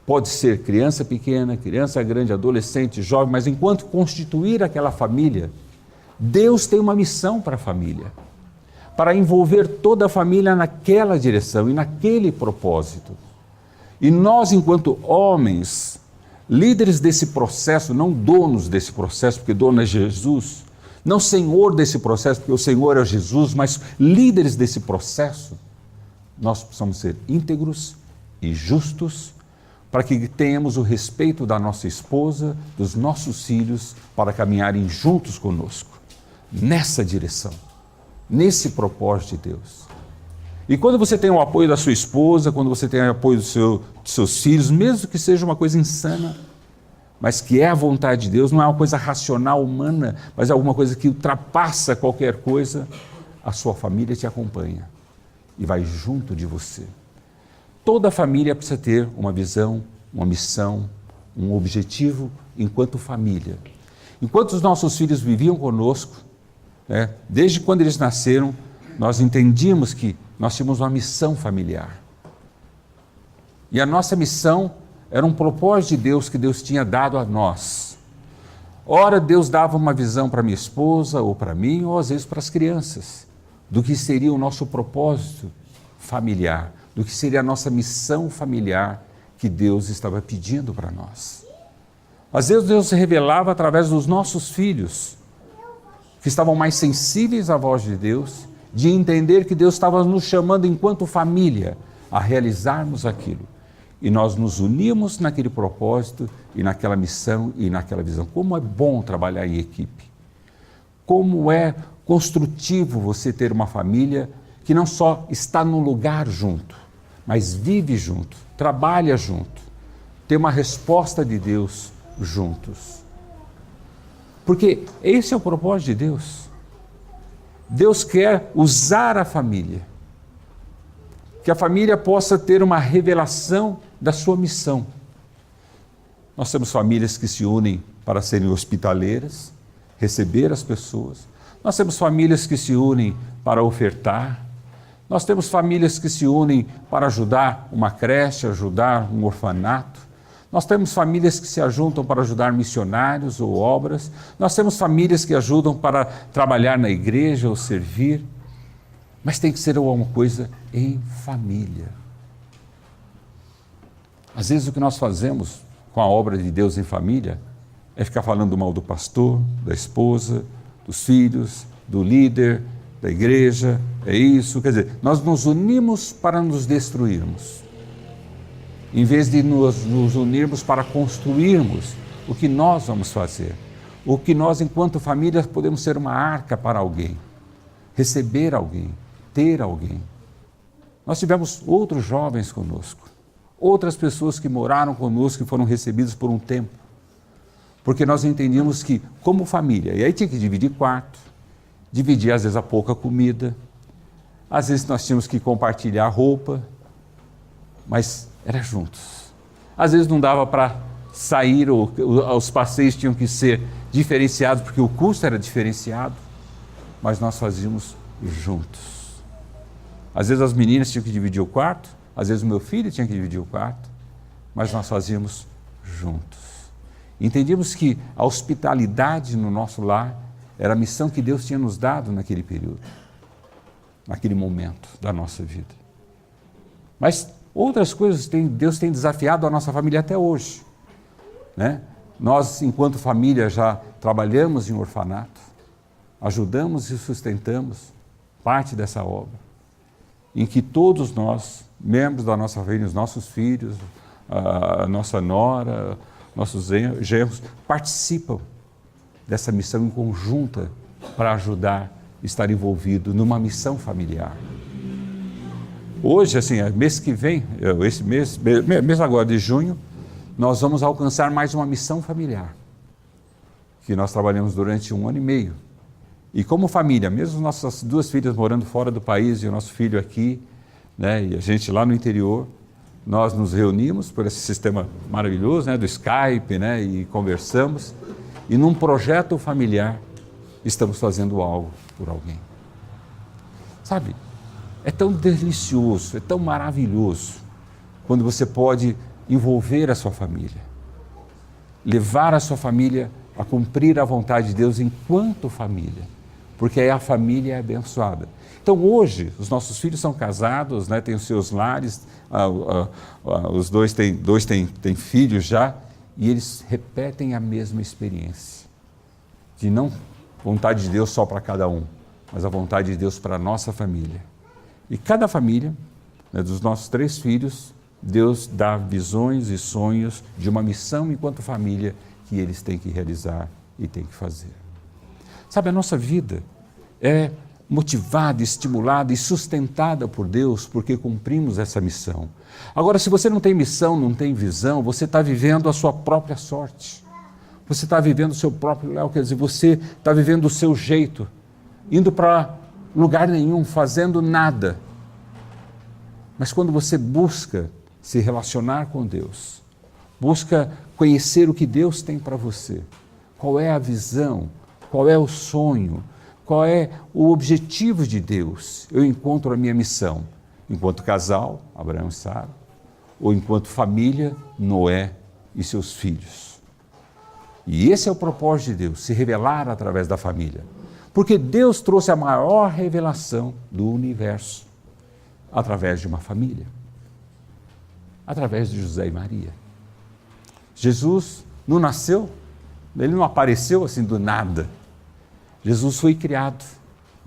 [SPEAKER 1] Pode ser criança pequena, criança grande, adolescente, jovem, mas enquanto constituir aquela família, Deus tem uma missão para a família, para envolver toda a família naquela direção e naquele propósito. E nós, enquanto homens, líderes desse processo, não donos desse processo, porque dono é Jesus, não senhor desse processo, porque o Senhor é Jesus, mas líderes desse processo, nós precisamos ser íntegros e justos para que tenhamos o respeito da nossa esposa, dos nossos filhos, para caminharem juntos conosco, nessa direção, nesse propósito de Deus. E quando você tem o apoio da sua esposa, quando você tem o apoio dos seus filhos, mesmo que seja uma coisa insana, mas que é a vontade de Deus, não é uma coisa racional, humana, mas é alguma coisa que ultrapassa qualquer coisa, a sua família te acompanha e vai junto de você. Toda família precisa ter uma visão, uma missão, um objetivo enquanto família. Enquanto os nossos filhos viviam conosco, desde quando eles nasceram, nós entendíamos que nós tínhamos uma missão familiar. E a nossa missão era um propósito de Deus que Deus tinha dado a nós. Ora, Deus dava uma visão para minha esposa ou para mim, ou às vezes para as crianças, do que seria o nosso propósito familiar, do que seria a nossa missão familiar que Deus estava pedindo para nós. Às vezes Deus se revelava através dos nossos filhos, que estavam mais sensíveis à voz de Deus, de entender que Deus estava nos chamando enquanto família a realizarmos aquilo. E nós nos unimos naquele propósito e naquela missão e naquela visão. Como é bom trabalhar em equipe. Como é construtivo você ter uma família que não só está num lugar junto, mas vive junto, trabalha junto, tem uma resposta de Deus juntos. Porque esse é o propósito de Deus. Deus quer usar a família, que a família possa ter uma revelação da sua missão. Nós temos famílias que se unem para serem hospitaleiras, receber as pessoas. Nós temos famílias que se unem para ofertar. Nós temos famílias que se unem para ajudar uma creche, ajudar um orfanato. Nós temos famílias que se ajuntam para ajudar missionários ou obras. Nós temos famílias que ajudam para trabalhar na igreja ou servir. Mas tem que ser alguma coisa em família. Às vezes o que nós fazemos com a obra de Deus em família é ficar falando mal do pastor, da esposa, dos filhos, do líder, da igreja, é isso. Quer dizer, nós nos unimos para nos destruirmos, em vez de nos unirmos para construirmos o que nós vamos fazer, o que nós, enquanto família, podemos ser uma arca para alguém, receber alguém, ter alguém. Nós tivemos outros jovens conosco, outras pessoas que moraram conosco, que foram recebidos por um tempo, porque nós entendíamos que, como família, e aí tinha que dividir quarto, dividir às vezes a pouca comida, às vezes nós tínhamos que compartilhar roupa, mas era juntos. Às vezes não dava para sair, ou os passeios tinham que ser diferenciados, porque o custo era diferenciado, mas nós fazíamos juntos. Às vezes as meninas tinham que dividir o quarto, às vezes o meu filho tinha que dividir o quarto, mas nós fazíamos juntos. Entendíamos que a hospitalidade no nosso lar era a missão que Deus tinha nos dado naquele período, naquele momento da nossa vida. Mas outras coisas Deus tem desafiado a nossa família até hoje, né? Nós, enquanto família, já trabalhamos em orfanato, ajudamos e sustentamos parte dessa obra, em que todos nós, membros da nossa família, os nossos filhos, a nossa nora, nossos genros, participam dessa missão em conjunta para ajudar, estar envolvido numa missão familiar. Hoje, assim, mês que vem, esse mês agora de junho, nós vamos alcançar mais uma missão familiar, que nós trabalhamos durante 1 ano e meio. E como família, mesmo nossas 2 filhas morando fora do país e o nosso filho aqui, né, e a gente lá no interior, nós nos reunimos por esse sistema maravilhoso, né, do Skype, né, e conversamos, e num projeto familiar estamos fazendo algo por alguém. Sabe, é tão delicioso, é tão maravilhoso quando você pode envolver a sua família, levar a sua família a cumprir a vontade de Deus enquanto família, porque aí a família é abençoada. Então hoje, os nossos filhos são casados, né, têm os seus lares, os dois têm filhos já, e eles repetem a mesma experiência, de não vontade de Deus só para cada um, mas a vontade de Deus para a nossa família. E cada família, né, dos nossos 3 filhos, Deus dá visões e sonhos de uma missão enquanto família que eles têm que realizar e têm que fazer. Sabe, a nossa vida é motivada, estimulada e sustentada por Deus porque cumprimos essa missão. Agora, se você não tem missão, não tem visão, você está vivendo a sua própria sorte. Você está vivendo o seu próprio léu, quer dizer, você está vivendo o seu jeito, indo para lugar nenhum, fazendo nada. Mas quando você busca se relacionar com Deus, busca conhecer o que Deus tem para você, qual é a visão, qual é o sonho, qual é o objetivo de Deus, eu encontro a minha missão, enquanto casal, Abraão e Sara, ou enquanto família, Noé e seus filhos. E esse é o propósito de Deus, se revelar através da família. Porque Deus trouxe a maior revelação do universo através de uma família. Através de José e Maria. Jesus não nasceu, ele não apareceu assim do nada. Jesus foi criado,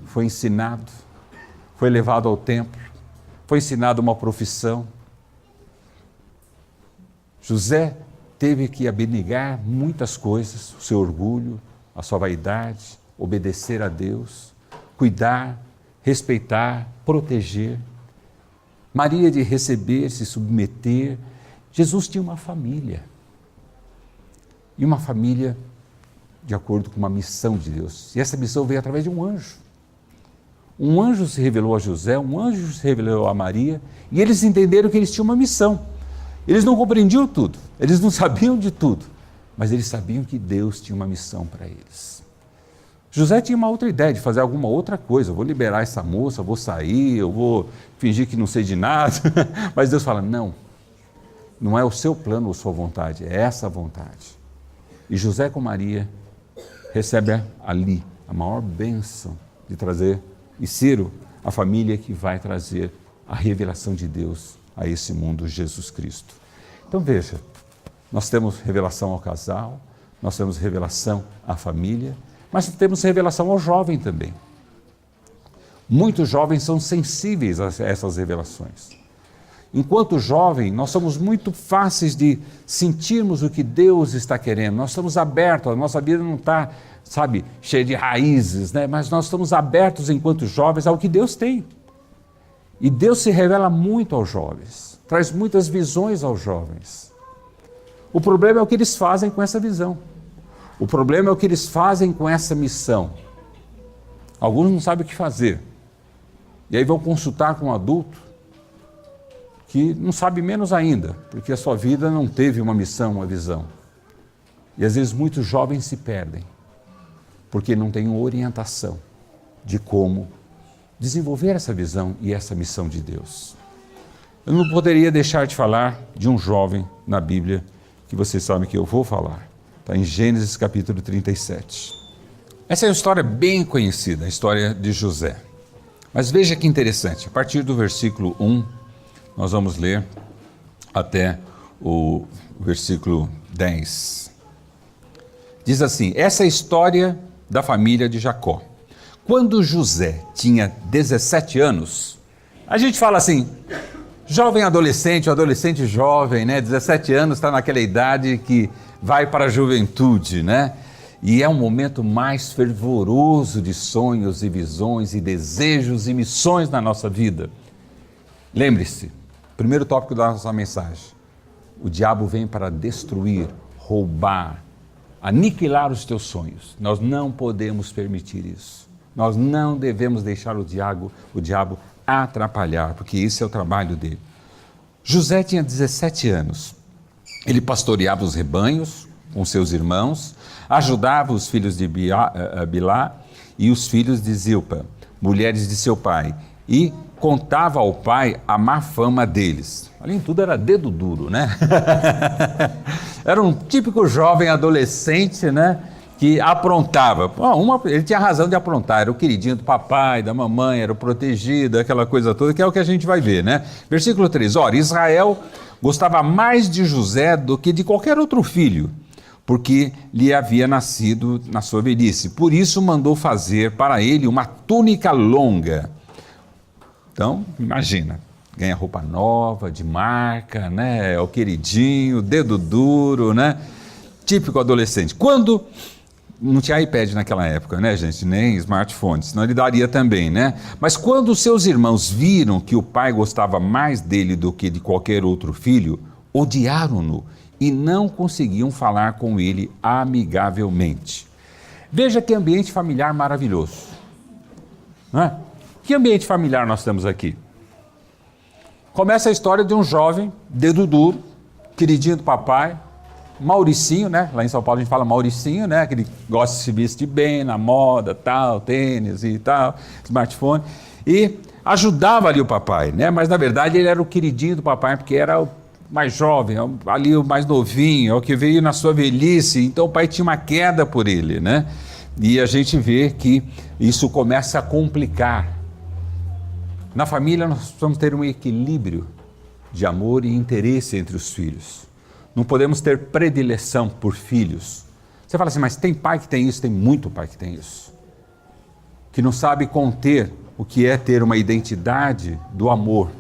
[SPEAKER 1] foi ensinado, foi levado ao templo, foi ensinado uma profissão. José teve que abnegar muitas coisas, o seu orgulho, a sua vaidade, obedecer a Deus, cuidar, respeitar, proteger. Maria de receber, se submeter. Jesus tinha uma família. E uma família de acordo com uma missão de Deus. E essa missão veio através de um anjo. Um anjo se revelou a José, um anjo se revelou a Maria, e eles entenderam que eles tinham uma missão. Eles não compreendiam tudo, eles não sabiam de tudo, mas eles sabiam que Deus tinha uma missão para eles. José tinha uma outra ideia de fazer alguma outra coisa. Eu vou liberar essa moça, eu vou sair, eu vou fingir que não sei de nada. Mas Deus fala, não é o seu plano ou sua vontade, é essa a vontade. E José com Maria recebe ali a maior bênção de trazer e ser a família que vai trazer a revelação de Deus a esse mundo, Jesus Cristo. Então veja, nós temos revelação ao casal, nós temos revelação à família, mas temos revelação ao jovem também. Muitos jovens são sensíveis a essas revelações. Enquanto jovem, nós somos muito fáceis de sentirmos o que Deus está querendo. Nós estamos abertos, a nossa vida não está, cheia de raízes, né? Mas nós estamos abertos enquanto jovens ao que Deus tem. E Deus se revela muito aos jovens, traz muitas visões aos jovens. O problema é o que eles fazem com essa visão. O problema é o que eles fazem com essa missão. Alguns não sabem o que fazer. E aí vão consultar com um adulto que não sabe menos ainda, porque a sua vida não teve uma missão, uma visão. E às vezes muitos jovens se perdem, porque não têm orientação de como desenvolver essa visão e essa missão de Deus. Eu não poderia deixar de falar de um jovem na Bíblia, que vocês sabem que eu vou falar. Está em Gênesis capítulo 37. Essa é uma história bem conhecida, a história de José. Mas veja que interessante, a partir do versículo 1, nós vamos ler até o versículo 10. Diz assim, essa é a história da família de Jacó. Quando José tinha 17 anos, a gente fala assim, jovem adolescente, adolescente jovem, né? 17 anos, está naquela idade que vai para a juventude, né? E é um momento mais fervoroso de sonhos e visões e desejos e missões na nossa vida. Lembre-se, primeiro tópico da nossa mensagem, o diabo vem para destruir, roubar, aniquilar os teus sonhos. Nós não podemos permitir isso. Nós não devemos deixar o diabo atrapalhar, porque esse é o trabalho dele. José tinha 17 anos. Ele pastoreava os rebanhos com seus irmãos, ajudava os filhos de Bilá e os filhos de Zilpa, mulheres de seu pai, e contava ao pai a má fama deles. Além de tudo, era dedo duro, né? Era um típico jovem adolescente, né? que aprontava. Ele tinha razão de aprontar, era o queridinho do papai, da mamãe, era o protegido, aquela coisa toda, que é o que a gente vai ver, né? Versículo 3, ora, Israel gostava mais de José do que de qualquer outro filho, porque lhe havia nascido na sua velhice. Por isso mandou fazer para ele uma túnica longa. Então, imagina, ganha roupa nova, de marca, né? É o queridinho, dedo duro, né? Típico adolescente. Quando não tinha iPad naquela época, né, gente? Nem smartphone, senão ele daria também, né? Mas quando seus irmãos viram que o pai gostava mais dele do que de qualquer outro filho, odiaram-no e não conseguiam falar com ele amigavelmente. Veja que ambiente familiar maravilhoso, não é? Que ambiente familiar nós temos aqui? Começa a história de um jovem, dedo duro, queridinho do papai, Mauricinho, né? Lá em São Paulo a gente fala Mauricinho, né? Que ele gosta de se vestir bem, na moda, tal, tênis e tal, smartphone. E ajudava ali o papai, né? Mas na verdade ele era o queridinho do papai, porque era o mais jovem, ali o mais novinho, o que veio na sua velhice. Então o pai tinha uma queda por ele, né? E a gente vê que isso começa a complicar. Na família nós precisamos ter um equilíbrio de amor e interesse entre os filhos. Não podemos ter predileção por filhos. Você fala assim, mas tem pai que tem isso? Tem muito pai que tem isso. Que não sabe conter o que é ter uma identidade do amor.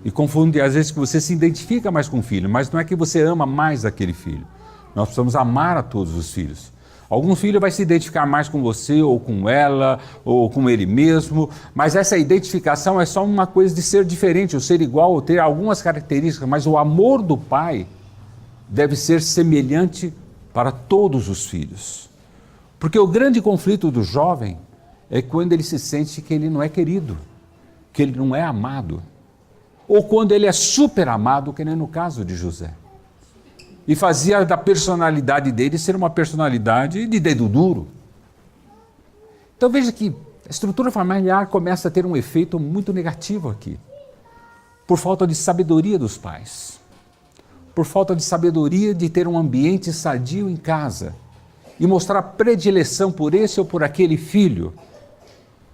[SPEAKER 1] E confunde às vezes que você se identifica mais com o filho, mas não é que você ama mais aquele filho. Nós precisamos amar a todos os filhos. Algum filho vai se identificar mais com você, ou com ela, ou com ele mesmo, mas essa identificação é só uma coisa de ser diferente, ou ser igual, ou ter algumas características, mas o amor do pai deve ser semelhante para todos os filhos. Porque o grande conflito do jovem é quando ele se sente que ele não é querido, que ele não é amado, ou quando ele é super amado, que nem no caso de José. E fazia da personalidade dele ser uma personalidade de dedo duro. Então veja que a estrutura familiar começa a ter um efeito muito negativo aqui, por falta de sabedoria dos pais, por falta de sabedoria de ter um ambiente sadio em casa e mostrar predileção por esse ou por aquele filho,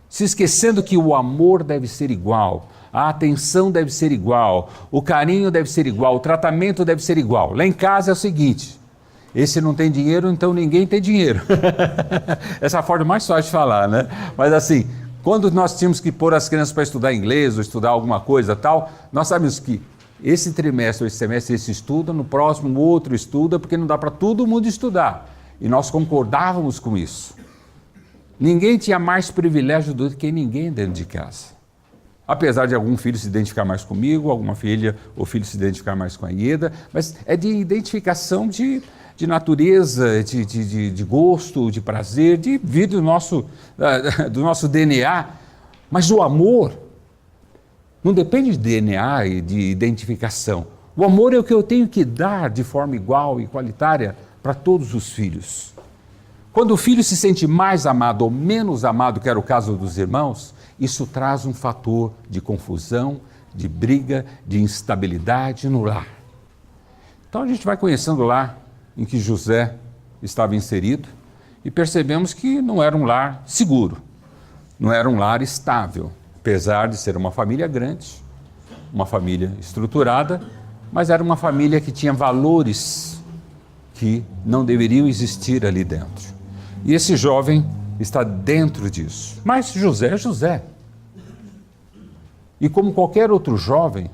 [SPEAKER 1] se esquecendo que o amor deve ser igual, a atenção deve ser igual, o carinho deve ser igual, o tratamento deve ser igual. Lá em casa é o seguinte, esse não tem dinheiro, então ninguém tem dinheiro. Essa é a forma mais fácil de falar, né? Mas assim, quando nós tínhamos que pôr as crianças para estudar inglês ou estudar alguma coisa tal, nós sabemos que esse trimestre ou esse semestre esse estuda, no próximo outro estuda, porque não dá para todo mundo estudar. E nós concordávamos com isso. Ninguém tinha mais privilégio do que ninguém dentro de casa. Apesar de algum filho se identificar mais comigo, alguma filha ou filho se identificar mais com a Ieda, mas é de identificação de natureza, de gosto, de prazer, de vir do nosso DNA. Mas o amor não depende de DNA e de identificação. O amor é o que eu tenho que dar de forma igual e igualitária para todos os filhos. Quando o filho se sente mais amado ou menos amado, que era o caso dos irmãos, isso traz um fator de confusão, de briga, de instabilidade no lar. Então a gente vai conhecendo o lar em que José estava inserido e percebemos que não era um lar seguro, não era um lar estável, apesar de ser uma família grande, uma família estruturada, mas era uma família que tinha valores que não deveriam existir ali dentro. E esse jovem está dentro disso. Mas José é José. E como qualquer outro jovem,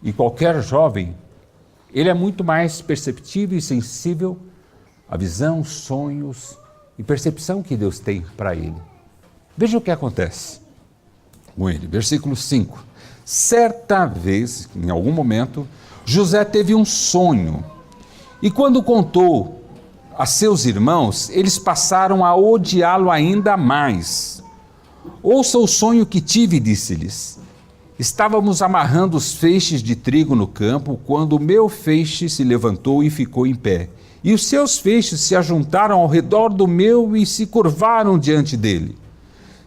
[SPEAKER 1] e qualquer jovem, ele é muito mais perceptível e sensível à visão, sonhos e percepção que Deus tem para ele. Veja o que acontece com ele. Versículo 5. Certa vez, em algum momento, José teve um sonho. E quando contou a seus irmãos, eles passaram a odiá-lo ainda mais. Ouça o sonho que tive, disse-lhes. Estávamos amarrando os feixes de trigo no campo, quando o meu feixe se levantou e ficou em pé. E os seus feixes se ajuntaram ao redor do meu e se curvaram diante dele.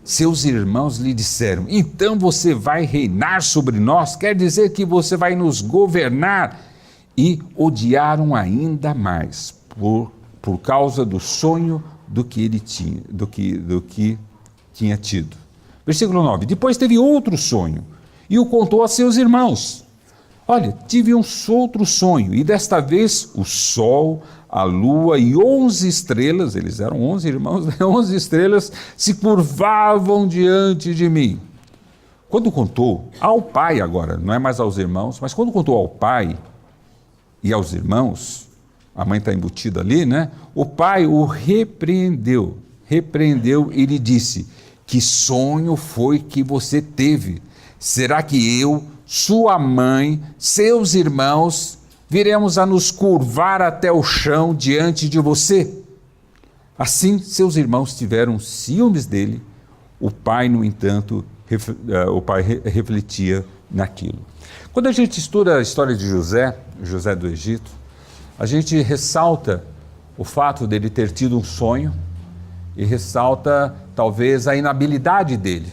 [SPEAKER 1] Seus irmãos lhe disseram, então você vai reinar sobre nós? Quer dizer que você vai nos governar? E odiaram ainda mais por causa do sonho do que ele tinha, do que tinha tido. Versículo 9. Depois teve outro sonho e o contou a seus irmãos. Olha, tive um outro sonho, e desta vez o sol, a lua e 11 estrelas, eles eram 11 irmãos, 11 estrelas se curvavam diante de mim. Quando contou ao pai agora, não é mais aos irmãos, mas quando contou ao pai e aos irmãos, a mãe está embutida ali, né? O pai o repreendeu e lhe disse: que sonho foi que você teve? Será que eu, sua mãe, seus irmãos, viremos a nos curvar até o chão diante de você? Assim, seus irmãos tiveram ciúmes dele. O pai, no entanto, refletia naquilo. Quando a gente estuda a história de José do Egito, a gente ressalta o fato dele ter tido um sonho e ressalta talvez a inabilidade dele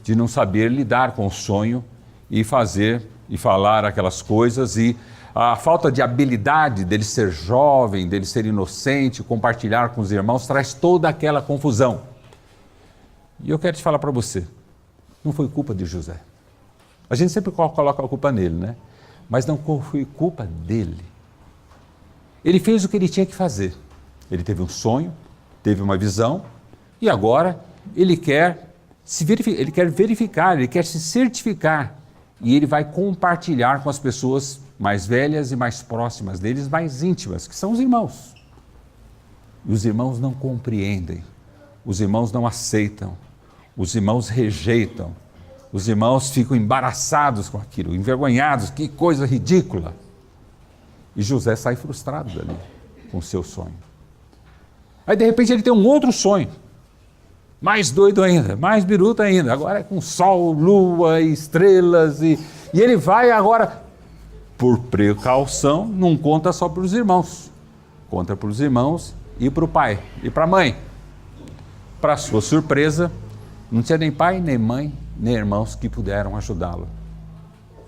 [SPEAKER 1] de não saber lidar com o sonho e fazer e falar aquelas coisas, e a falta de habilidade dele ser jovem, dele ser inocente, compartilhar com os irmãos, traz toda aquela confusão. E eu quero te falar para você, não foi culpa de José. A gente sempre coloca a culpa nele, né? Mas não foi culpa dele. Ele fez o que ele tinha que fazer. Ele teve um sonho, teve uma visão, e agora ele quer verificar, ele quer se certificar, e ele vai compartilhar com as pessoas mais velhas e mais próximas deles, mais íntimas, que são os irmãos. E os irmãos não compreendem, os irmãos não aceitam, os irmãos rejeitam, os irmãos ficam embaraçados com aquilo, envergonhados, que coisa ridícula. E José sai frustrado dali, com o seu sonho. Aí de repente ele tem um outro sonho, mais doido ainda, mais biruta ainda, agora é com sol, lua e estrelas, e ele vai agora, por precaução, não conta só para os irmãos, conta para os irmãos e para o pai e para a mãe. Para sua surpresa, não tinha nem pai, nem mãe, nem irmãos que puderam ajudá-lo.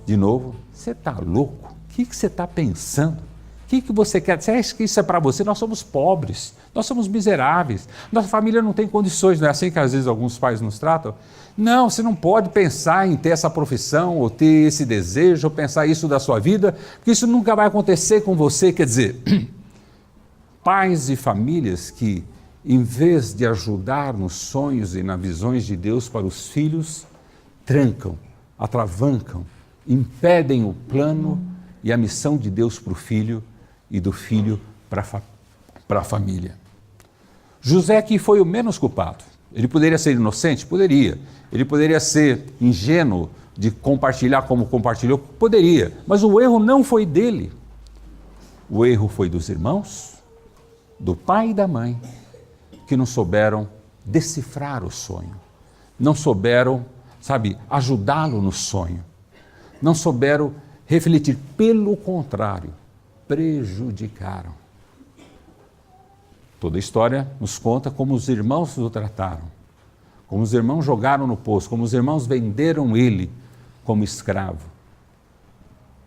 [SPEAKER 1] De novo, você está louco? O que você está pensando? O que você quer? Você acha que isso é para você? Nós somos pobres, nós somos miseráveis, nossa família não tem condições, não é assim que às vezes alguns pais nos tratam? Não, você não pode pensar em ter essa profissão, ou ter esse desejo, ou pensar isso da sua vida, porque isso nunca vai acontecer com você. Quer dizer, pais e famílias que, em vez de ajudar nos sonhos e nas visões de Deus para os filhos, trancam, atravancam, impedem o plano e a missão de Deus para o filho e do filho para a família. José que foi o menos culpado. Ele poderia ser inocente? Poderia. Ele poderia ser ingênuo de compartilhar como compartilhou? Poderia. Mas o erro não foi dele. O erro foi dos irmãos, do pai e da mãe, que não souberam decifrar o sonho. Não souberam, ajudá-lo no sonho. Não souberam refletir. Pelo contrário, prejudicaram. Toda a história nos conta como os irmãos o trataram, como os irmãos jogaram no poço, como os irmãos venderam ele como escravo,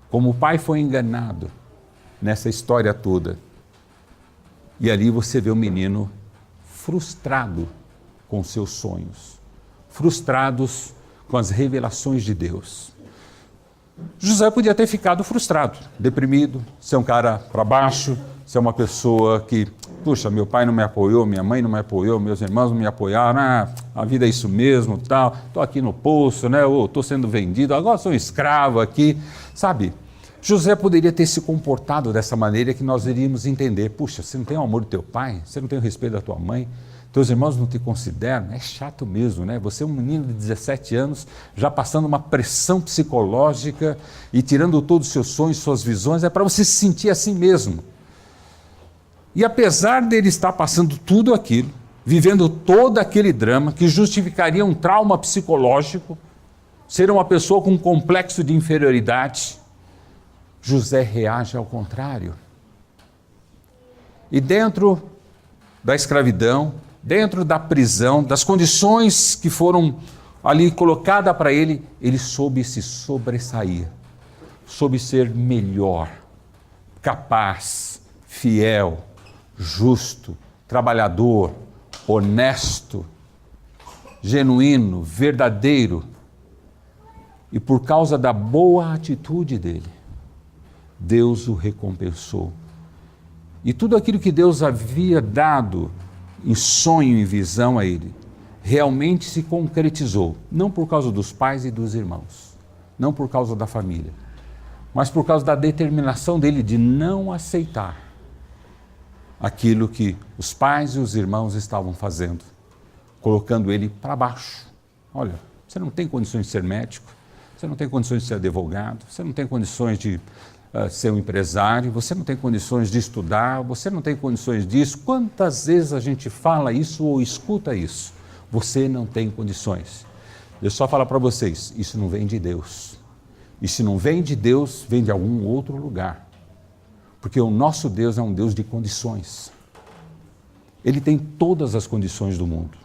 [SPEAKER 1] como o pai foi enganado nessa história toda. E ali você vê o menino frustrado com seus sonhos, frustrados com as revelações de Deus. José podia ter ficado frustrado, deprimido, ser um cara para baixo, ser uma pessoa que, puxa, meu pai não me apoiou, minha mãe não me apoiou, meus irmãos não me apoiaram, a vida é isso mesmo, tal, estou aqui no poço, né? Estou sendo vendido, agora sou um escravo aqui, José poderia ter se comportado dessa maneira que nós iríamos entender. Puxa, você não tem o amor do teu pai, você não tem o respeito da tua mãe, teus irmãos não te consideram, é chato mesmo, né? Você é um menino de 17 anos, já passando uma pressão psicológica e tirando todos os seus sonhos, suas visões, é para você se sentir assim mesmo. E apesar dele estar passando tudo aquilo, vivendo todo aquele drama que justificaria um trauma psicológico, ser uma pessoa com um complexo de inferioridade, José reage ao contrário. E dentro da escravidão, dentro da prisão, das condições que foram ali colocadas para ele, ele soube se sobressair, soube ser melhor, capaz, fiel, justo, trabalhador, honesto, genuíno, verdadeiro. E por causa da boa atitude dele, Deus o recompensou. E tudo aquilo que Deus havia dado em sonho, em visão a ele, realmente se concretizou. Não por causa dos pais e dos irmãos, não por causa da família, mas por causa da determinação dele de não aceitar aquilo que os pais e os irmãos estavam fazendo, colocando ele para baixo. Olha, você não tem condições de ser médico, você não tem condições de ser advogado, você não tem condições de ser um empresário, você não tem condições de estudar, você não tem condições disso. Quantas vezes a gente fala isso ou escuta isso? Você não tem condições. Deixa eu só falar para vocês, isso não vem de Deus. E se não vem de Deus, vem de algum outro lugar. Porque o nosso Deus é um Deus de condições. Ele tem todas as condições do mundo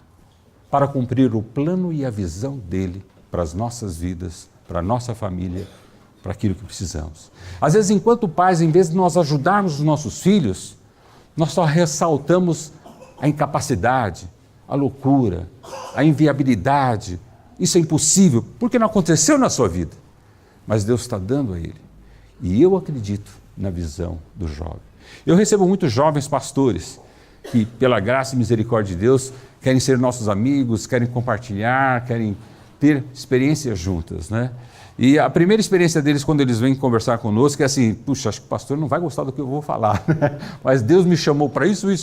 [SPEAKER 1] para cumprir o plano e a visão dele para as nossas vidas, para a nossa família, para aquilo que precisamos. Às vezes, enquanto pais, em vez de nós ajudarmos os nossos filhos, nós só ressaltamos a incapacidade, a loucura, a inviabilidade. Isso é impossível, porque não aconteceu na sua vida. Mas Deus está dando a ele. E eu acredito na visão do jovem. Eu recebo muitos jovens pastores que, pela graça e misericórdia de Deus, querem ser nossos amigos, querem compartilhar, querem ter experiências juntas, né? E a primeira experiência deles, quando eles vêm conversar conosco, é assim: puxa, acho que o pastor não vai gostar do que eu vou falar, né? Mas Deus me chamou para isso. Aí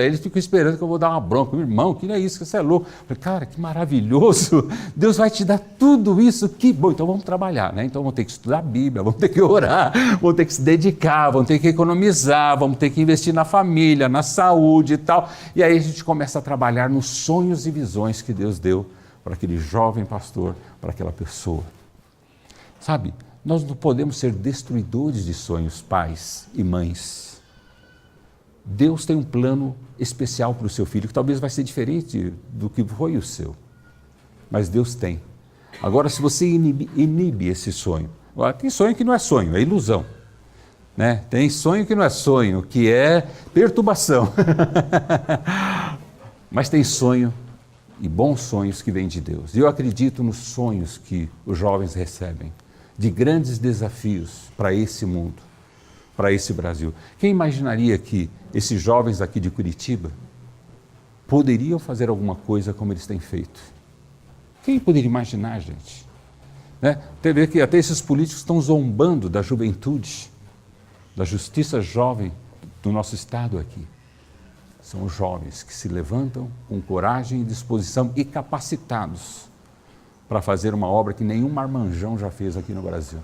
[SPEAKER 1] eles ficam esperando que eu vou dar uma bronca. Meu irmão, que não é isso, que você é louco. Eu falei, cara, que maravilhoso, Deus vai te dar tudo isso, que bom, então vamos trabalhar, né? Então vamos ter que estudar a Bíblia, vamos ter que orar, vamos ter que se dedicar, vamos ter que economizar, vamos ter que investir na família, na saúde e tal. E aí a gente começa a trabalhar nos sonhos e visões que Deus deu para aquele jovem pastor, para aquela pessoa. Sabe, nós não podemos ser destruidores de sonhos, pais e mães. Deus tem um plano especial para o seu filho, que talvez vai ser diferente do que foi o seu. Mas Deus tem. Agora, se você inibe esse sonho, agora, tem sonho que não é sonho, é ilusão. Né? Tem sonho que não é sonho, que é perturbação. Mas tem sonho e bons sonhos que vêm de Deus. E eu acredito nos sonhos que os jovens recebem, de grandes desafios para esse mundo, para esse Brasil. Quem imaginaria que esses jovens aqui de Curitiba poderiam fazer alguma coisa como eles têm feito? Quem poderia imaginar, gente? Né? Você vê que até esses políticos estão zombando da juventude, da justiça jovem do nosso estado aqui. São os jovens que se levantam com coragem e disposição e capacitados para fazer uma obra que nenhum marmanjão já fez aqui no Brasil.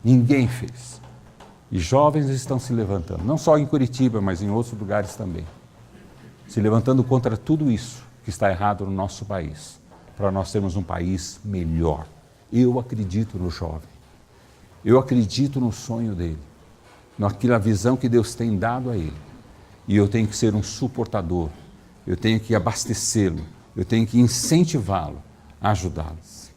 [SPEAKER 1] Ninguém fez. E jovens estão se levantando, não só em Curitiba, mas em outros lugares também. Se levantando contra tudo isso que está errado no nosso país, para nós termos um país melhor. Eu acredito no jovem. Eu acredito no sonho dele, naquela visão que Deus tem dado a ele. E eu tenho que ser um suportador, eu tenho que abastecê-lo, eu tenho que incentivá-lo, a ajudá-los.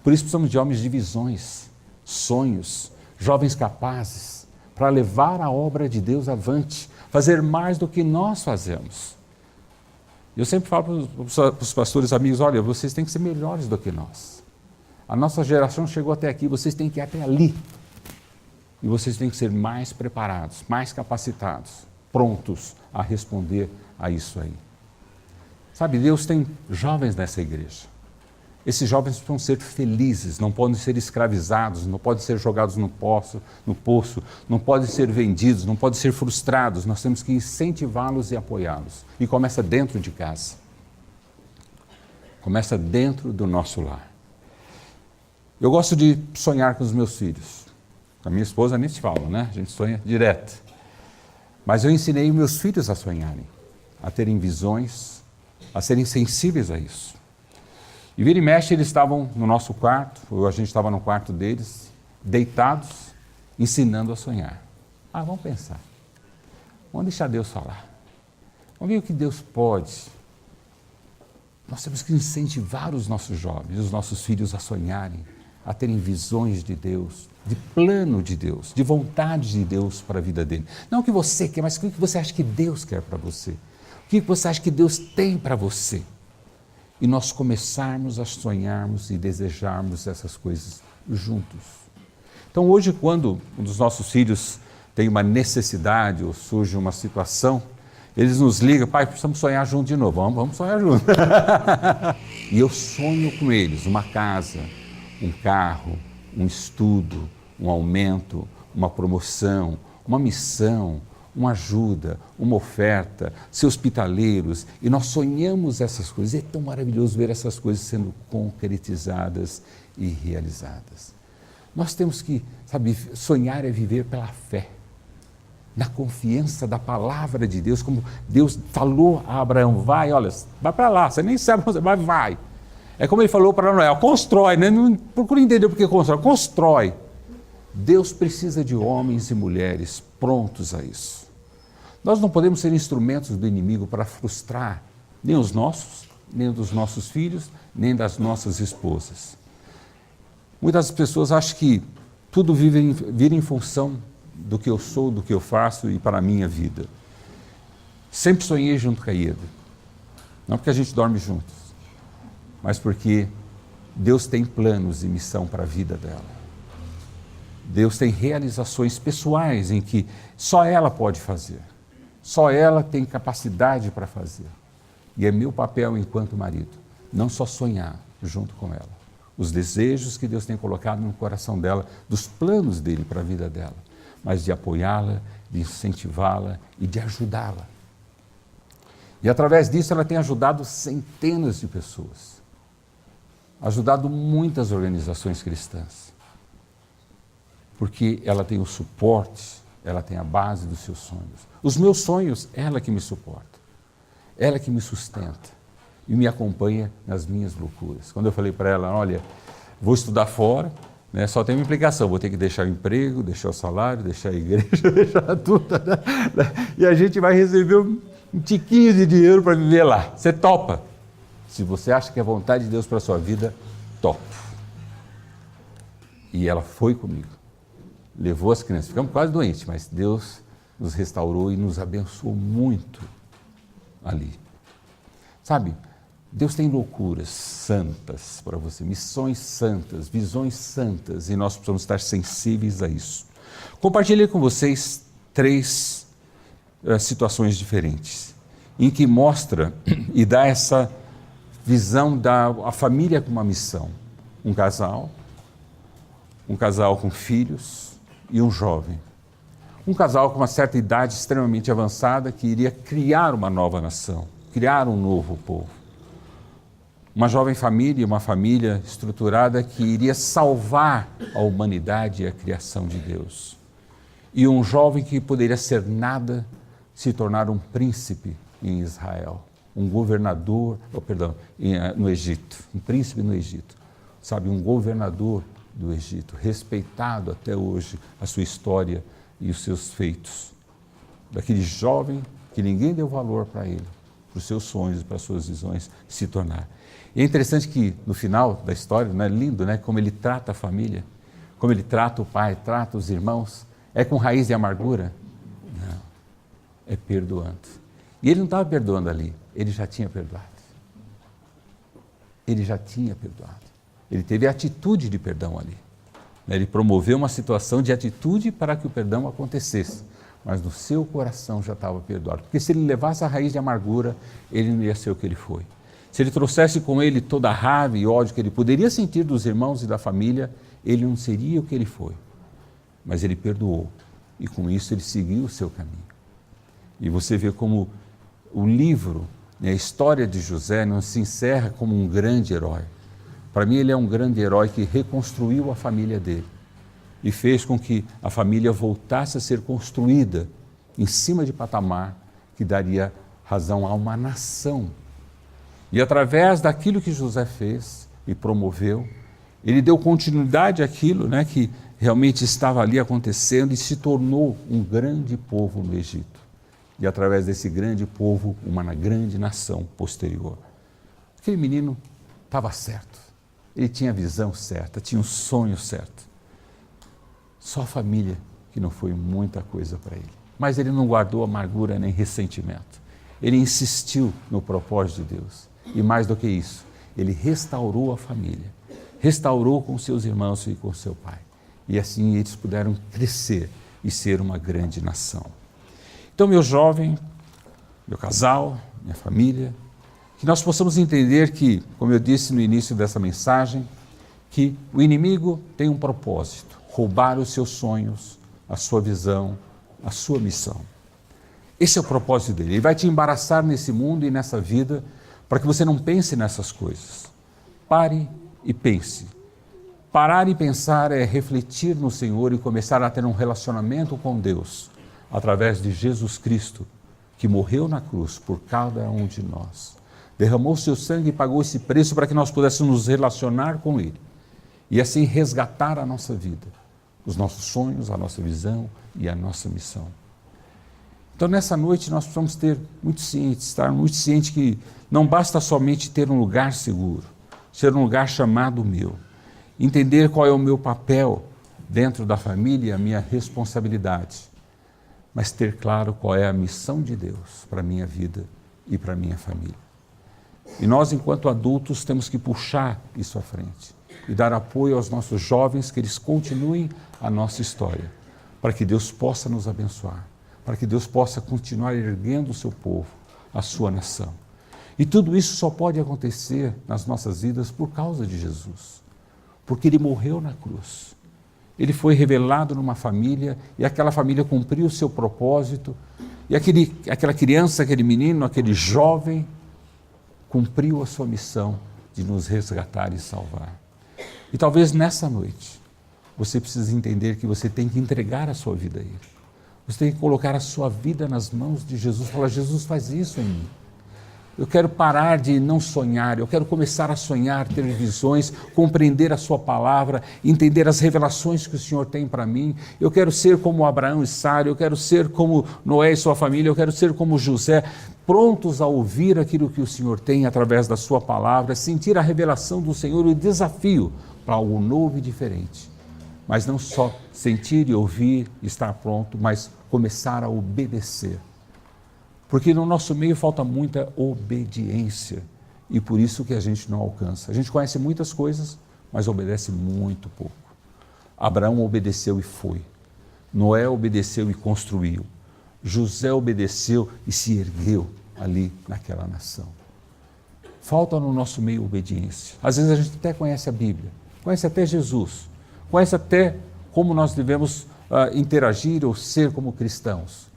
[SPEAKER 1] Por isso precisamos de homens de visões, sonhos, jovens capazes, para levar a obra de Deus avante, fazer mais do que nós fazemos. Eu sempre falo para os pastores amigos, olha, vocês têm que ser melhores do que nós. A nossa geração chegou até aqui, vocês têm que ir até ali. E vocês têm que ser mais preparados, mais capacitados, prontos a responder a isso aí. Sabe, Deus tem jovens nessa igreja. Esses jovens precisam ser felizes, não podem ser escravizados, não podem ser jogados no poço, não podem ser vendidos, não podem ser frustrados. Nós temos que incentivá-los e apoiá-los. E começa dentro de casa. Começa dentro do nosso lar. Eu gosto de sonhar com os meus filhos. Com a minha esposa nem se fala, né? A gente sonha direto. Mas eu ensinei meus filhos a sonharem, a terem visões, a serem sensíveis a isso. E vira e mexe, eles estavam no nosso quarto, ou a gente estava no quarto deles, deitados, ensinando a sonhar. Vamos pensar. Vamos deixar Deus falar. Vamos ver o que Deus pode. Nós temos que incentivar os nossos jovens, os nossos filhos a sonharem, a terem visões de Deus, de plano de Deus, de vontade de Deus para a vida dele. Não o que você quer, mas o que você acha que Deus quer para você. O que você acha que Deus tem para você. E nós começarmos a sonharmos e desejarmos essas coisas juntos. Então hoje, quando um dos nossos filhos tem uma necessidade ou surge uma situação, eles nos ligam: pai, precisamos sonhar junto de novo. Vamos sonhar junto. E eu sonho com eles uma casa, um carro, um estudo, um aumento, uma promoção, uma missão, uma ajuda, uma oferta, ser hospitaleiros. E nós sonhamos essas coisas. É tão maravilhoso ver essas coisas sendo concretizadas e realizadas. Nós temos que, sonhar é viver pela fé, na confiança da palavra de Deus, como Deus falou a Abraão: vai, olha, vai para lá, você nem sabe onde você vai. É como ele falou para Noé: constrói, né? Não procura entender por que constrói. Deus precisa de homens e mulheres prontos a isso. Nós não podemos ser instrumentos do inimigo para frustrar nem os nossos, nem dos nossos filhos, nem das nossas esposas. Muitas pessoas acham que tudo vira em função do que eu sou, do que eu faço e para a minha vida. Sempre sonhei junto com a Ieda. Não porque a gente dorme juntos, mas porque Deus tem planos e missão para a vida dela. Deus tem realizações pessoais em que só ela pode fazer. Só ela tem capacidade para fazer. E é meu papel enquanto marido, não só sonhar junto com ela os desejos que Deus tem colocado no coração dela, dos planos dele para a vida dela, mas de apoiá-la, de incentivá-la e de ajudá-la. E através disso ela tem ajudado centenas de pessoas, ajudado muitas organizações cristãs, porque ela tem o suporte, ela tem a base dos seus sonhos. Os meus sonhos, ela que me suporta, ela que me sustenta e me acompanha nas minhas loucuras. Quando eu falei para ela: olha, vou estudar fora, né, só tem uma implicação, vou ter que deixar o emprego, deixar o salário, deixar a igreja, deixar tudo, né? E a gente vai receber um tiquinho de dinheiro para viver lá. Você topa? Se você acha que é vontade de Deus para a sua vida, topa. E ela foi comigo, levou as crianças, ficamos quase doentes, mas Deus nos restaurou e nos abençoou muito ali. Sabe, Deus tem loucuras santas para você, missões santas, visões santas, e nós precisamos estar sensíveis a isso. Compartilhei com vocês 3 situações diferentes, em que mostra e dá essa visão da família com uma missão. Um casal com filhos e um jovem. Um casal com uma certa idade extremamente avançada que iria criar uma nova nação, criar um novo povo. Uma jovem família, uma família estruturada que iria salvar a humanidade e a criação de Deus. E um jovem que poderia ser nada, se tornar um príncipe em Israel, um governador, no Egito, um príncipe no Egito, sabe, um governador do Egito, respeitado até hoje a sua história e os seus feitos. Daquele jovem que ninguém deu valor para ele, para os seus sonhos, para as suas visões se tornar. E é interessante que no final da história, não é lindo, né, como ele trata a família, como ele trata o pai, trata os irmãos. É com raiz de amargura? Não, é perdoando. E ele não estava perdoando ali, ele já tinha perdoado. Ele já tinha perdoado. Ele teve a atitude de perdão ali. Ele promoveu uma situação de atitude para que o perdão acontecesse, mas no seu coração já estava perdoado. Porque se ele levasse a raiz de amargura, ele não ia ser o que ele foi. Se ele trouxesse com ele toda a raiva e ódio que ele poderia sentir dos irmãos e da família, ele não seria o que ele foi. Mas ele perdoou, e com isso ele seguiu o seu caminho. E você vê como o livro, a história de José, não se encerra como um grande herói. Para mim, ele é um grande herói que reconstruiu a família dele e fez com que a família voltasse a ser construída em cima de patamar que daria razão a uma nação. E através daquilo que José fez e promoveu, ele deu continuidade àquilo, né, que realmente estava ali acontecendo e se tornou um grande povo no Egito. E através desse grande povo, uma grande nação posterior. Aquele menino estava certo. ele tinha a visão certa, tinha o sonho certo. Só a família que não foi muita coisa para ele. Mas ele não guardou amargura nem ressentimento. Ele insistiu no propósito de Deus. E mais do que isso, ele restaurou a família. Restaurou com seus irmãos e com seu pai. E assim eles puderam crescer e ser uma grande nação. Então, meu jovem, meu casal, minha família, que nós possamos entender que, como eu disse no início dessa mensagem, que o inimigo tem um propósito: roubar os seus sonhos, a sua visão, a sua missão. Esse é o propósito dele. Ele vai te embaraçar nesse mundo e nessa vida para que você não pense nessas coisas. Pare e pense. Parar e pensar é refletir no Senhor e começar a ter um relacionamento com Deus através de Jesus Cristo, que morreu na cruz por cada um de nós. Derramou seu sangue e pagou esse preço para que nós pudéssemos nos relacionar com Ele e assim resgatar a nossa vida, os nossos sonhos, a nossa visão e a nossa missão. Então, nessa noite, nós precisamos estar muito ciente que não basta somente ter um lugar seguro, ser um lugar chamado meu, entender qual é o meu papel dentro da família, a minha responsabilidade, mas ter claro qual é a missão de Deus para a minha vida e para a minha família. E nós, enquanto adultos, temos que puxar isso à frente e dar apoio aos nossos jovens, que eles continuem a nossa história, para que Deus possa nos abençoar, para que Deus possa continuar erguendo o seu povo, a sua nação. E tudo isso só pode acontecer nas nossas vidas por causa de Jesus, porque Ele morreu na cruz. Ele foi revelado numa família e aquela família cumpriu o seu propósito e aquela criança, aquele menino, aquele jovem cumpriu a sua missão de nos resgatar e salvar. E talvez nessa noite você precise entender que você tem que entregar a sua vida a Ele. Você tem que colocar a sua vida nas mãos de Jesus. Falar: Jesus, faz isso em mim. Eu quero parar de não sonhar, eu quero começar a sonhar, ter visões, compreender a sua palavra, entender as revelações que o Senhor tem para mim. Eu quero ser como Abraão e Sara, eu quero ser como Noé e sua família, eu quero ser como José, prontos a ouvir aquilo que o Senhor tem através da sua palavra, sentir a revelação do Senhor e o desafio para algo novo e diferente. Mas não só sentir e ouvir, estar pronto, mas começar a obedecer. Porque no nosso meio falta muita obediência e por isso que a gente não alcança. A gente conhece muitas coisas, mas obedece muito pouco. Abraão obedeceu e foi. Noé obedeceu e construiu. José obedeceu e se ergueu ali naquela nação. Falta no nosso meio obediência. Às vezes a gente até conhece a Bíblia, conhece até Jesus, conhece até como nós devemos interagir ou ser como cristãos.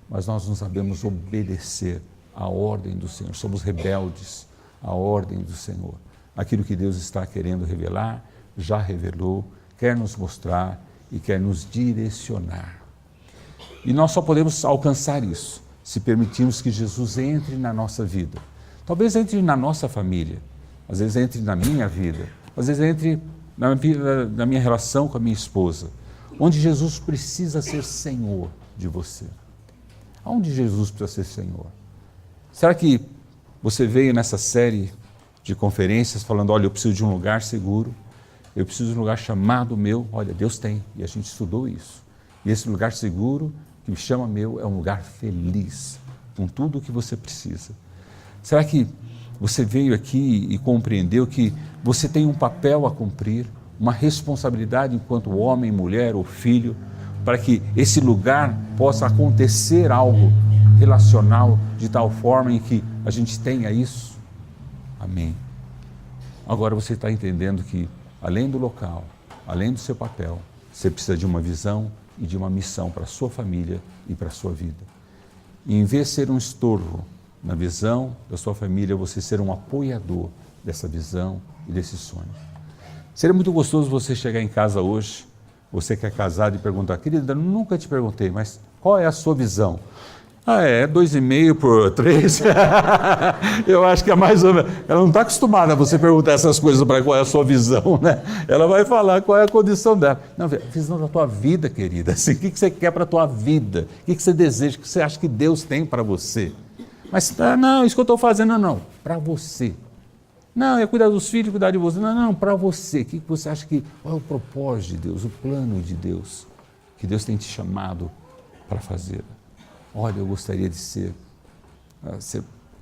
[SPEAKER 1] Mas nós não sabemos obedecer à ordem do Senhor. Somos rebeldes à ordem do Senhor. Aquilo que Deus está querendo revelar, já revelou, quer nos mostrar e quer nos direcionar. E nós só podemos alcançar isso se permitirmos que Jesus entre na nossa vida. Talvez entre na nossa família, às vezes entre na minha vida, às vezes entre na minha relação com a minha esposa, onde Jesus precisa ser Senhor de você. Aonde Jesus precisa ser Senhor? Será que você veio nessa série de conferências falando: olha, eu preciso de um lugar seguro, eu preciso de um lugar chamado meu? Olha, Deus tem, e a gente estudou isso. E esse lugar seguro, que me chama meu, é um lugar feliz, com tudo o que você precisa. Será que você veio aqui e compreendeu que você tem um papel a cumprir, uma responsabilidade enquanto homem, mulher ou filho, para que esse lugar possa acontecer algo relacional de tal forma em que a gente tenha isso? Amém. Agora você está entendendo que, além do local, além do seu papel, você precisa de uma visão e de uma missão para a sua família e para a sua vida. E em vez de ser um estorvo na visão da sua família, você ser um apoiador dessa visão e desse sonho. Seria muito gostoso você chegar em casa hoje, você que é casado, e perguntar: querida, nunca te perguntei, mas qual é a sua visão? É 2,5 por 3. Eu acho que é mais ou menos. Ela não está acostumada a você perguntar essas coisas para qual é a sua visão, né? Ela vai falar qual é a condição dela. Não, a visão da tua vida, querida. Assim, o que você quer para a tua vida? O que você deseja? O que você acha que Deus tem para você? Mas, não, isso que eu estou fazendo, não. Para você. Não, é cuidar dos filhos, cuidar de você. Não, não, para você. O que você acha que... Qual é o propósito de Deus, o plano de Deus, que Deus tem te chamado para fazer? Olha, eu gostaria de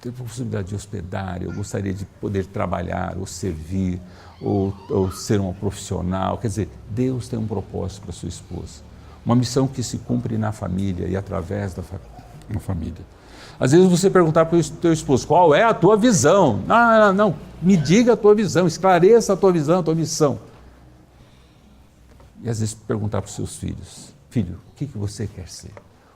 [SPEAKER 1] ter a possibilidade de hospedar, eu gostaria de poder trabalhar, ou servir, ou ser um profissional. Quer dizer, Deus tem um propósito para sua esposa. Uma missão que se cumpre na família e através da família. Às vezes você perguntar para o teu esposo, qual é a tua visão? Não, me diga a tua visão, esclareça a tua visão, a tua missão. E às vezes perguntar para os seus filhos, filho, o que você quer ser?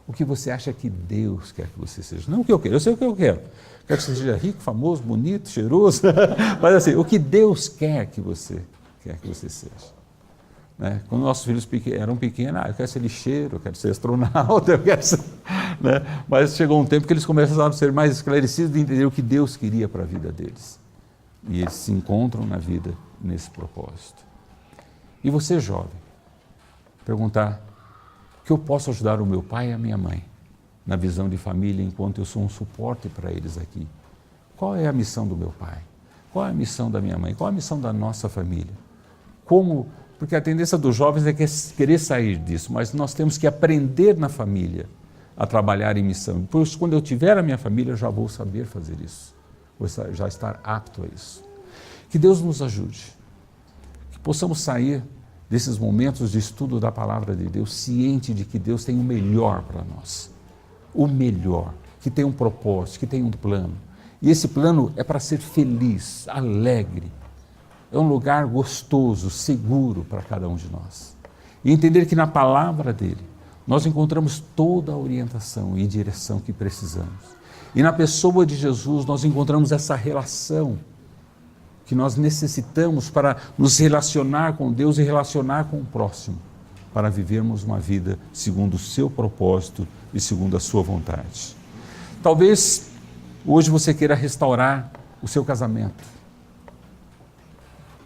[SPEAKER 1] O que você acha que Deus quer que você seja? Não o que eu quero, eu sei o que eu quero. Quero que você seja rico, famoso, bonito, cheiroso, mas assim, o que Deus quer que você seja. Né? Quando nossos filhos eram pequenos, eu quero ser lixeiro, eu quero ser astronauta, eu quero ser... Né? Mas chegou um tempo que eles começaram a ser mais esclarecidos de entender o que Deus queria para a vida deles. E eles se encontram na vida nesse propósito. E você, jovem, perguntar, que eu posso ajudar o meu pai e a minha mãe na visão de família enquanto eu sou um suporte para eles aqui? Qual é a missão do meu pai? Qual é a missão da minha mãe? Qual é a missão da nossa família? Porque a tendência dos jovens é querer sair disso, mas nós temos que aprender na família a trabalhar em missão. Depois, quando eu tiver a minha família, eu já vou saber fazer isso, vou já estar apto a isso. Que Deus nos ajude, que possamos sair desses momentos de estudo da palavra de Deus, ciente de que Deus tem o melhor para nós, o melhor, que tem um propósito, que tem um plano. E esse plano é para ser feliz, alegre, é um lugar gostoso, seguro para cada um de nós. E entender que na palavra dele, nós encontramos toda a orientação e direção que precisamos. E na pessoa de Jesus, nós encontramos essa relação que nós necessitamos para nos relacionar com Deus e relacionar com o próximo, para vivermos uma vida segundo o seu propósito e segundo a sua vontade. Talvez hoje você queira restaurar o seu casamento.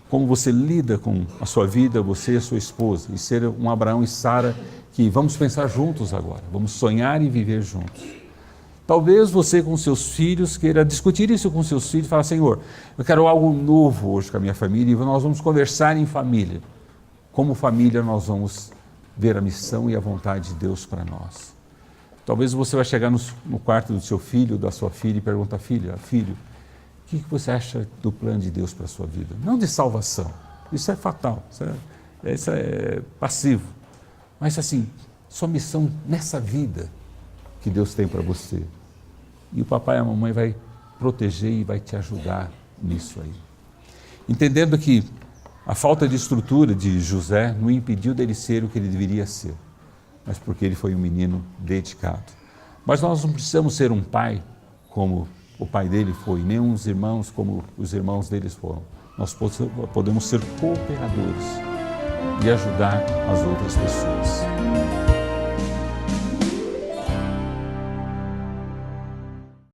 [SPEAKER 1] Como você lida com a sua vida, você e a sua esposa, e ser um Abraão e Sara que vamos pensar juntos agora, vamos sonhar e viver juntos. Talvez você com seus filhos queira discutir isso com seus filhos e falar, Senhor, eu quero algo novo hoje com a minha família e nós vamos conversar em família. Como família nós vamos ver a missão e a vontade de Deus para nós. Talvez você vai chegar no quarto do seu filho, da sua filha e perguntar, filho, o que você acha do plano de Deus para a sua vida? Não de salvação, isso é fatal, isso é passivo. Mas assim, sua missão nessa vida que Deus tem para você. E o papai e a mamãe vai proteger e vai te ajudar nisso aí. Entendendo que a falta de estrutura de José não impediu dele ser o que ele deveria ser, mas porque ele foi um menino dedicado. Mas nós não precisamos ser um pai como o pai dele foi, nem uns irmãos como os irmãos deles foram. Nós podemos ser cooperadores e ajudar as outras pessoas.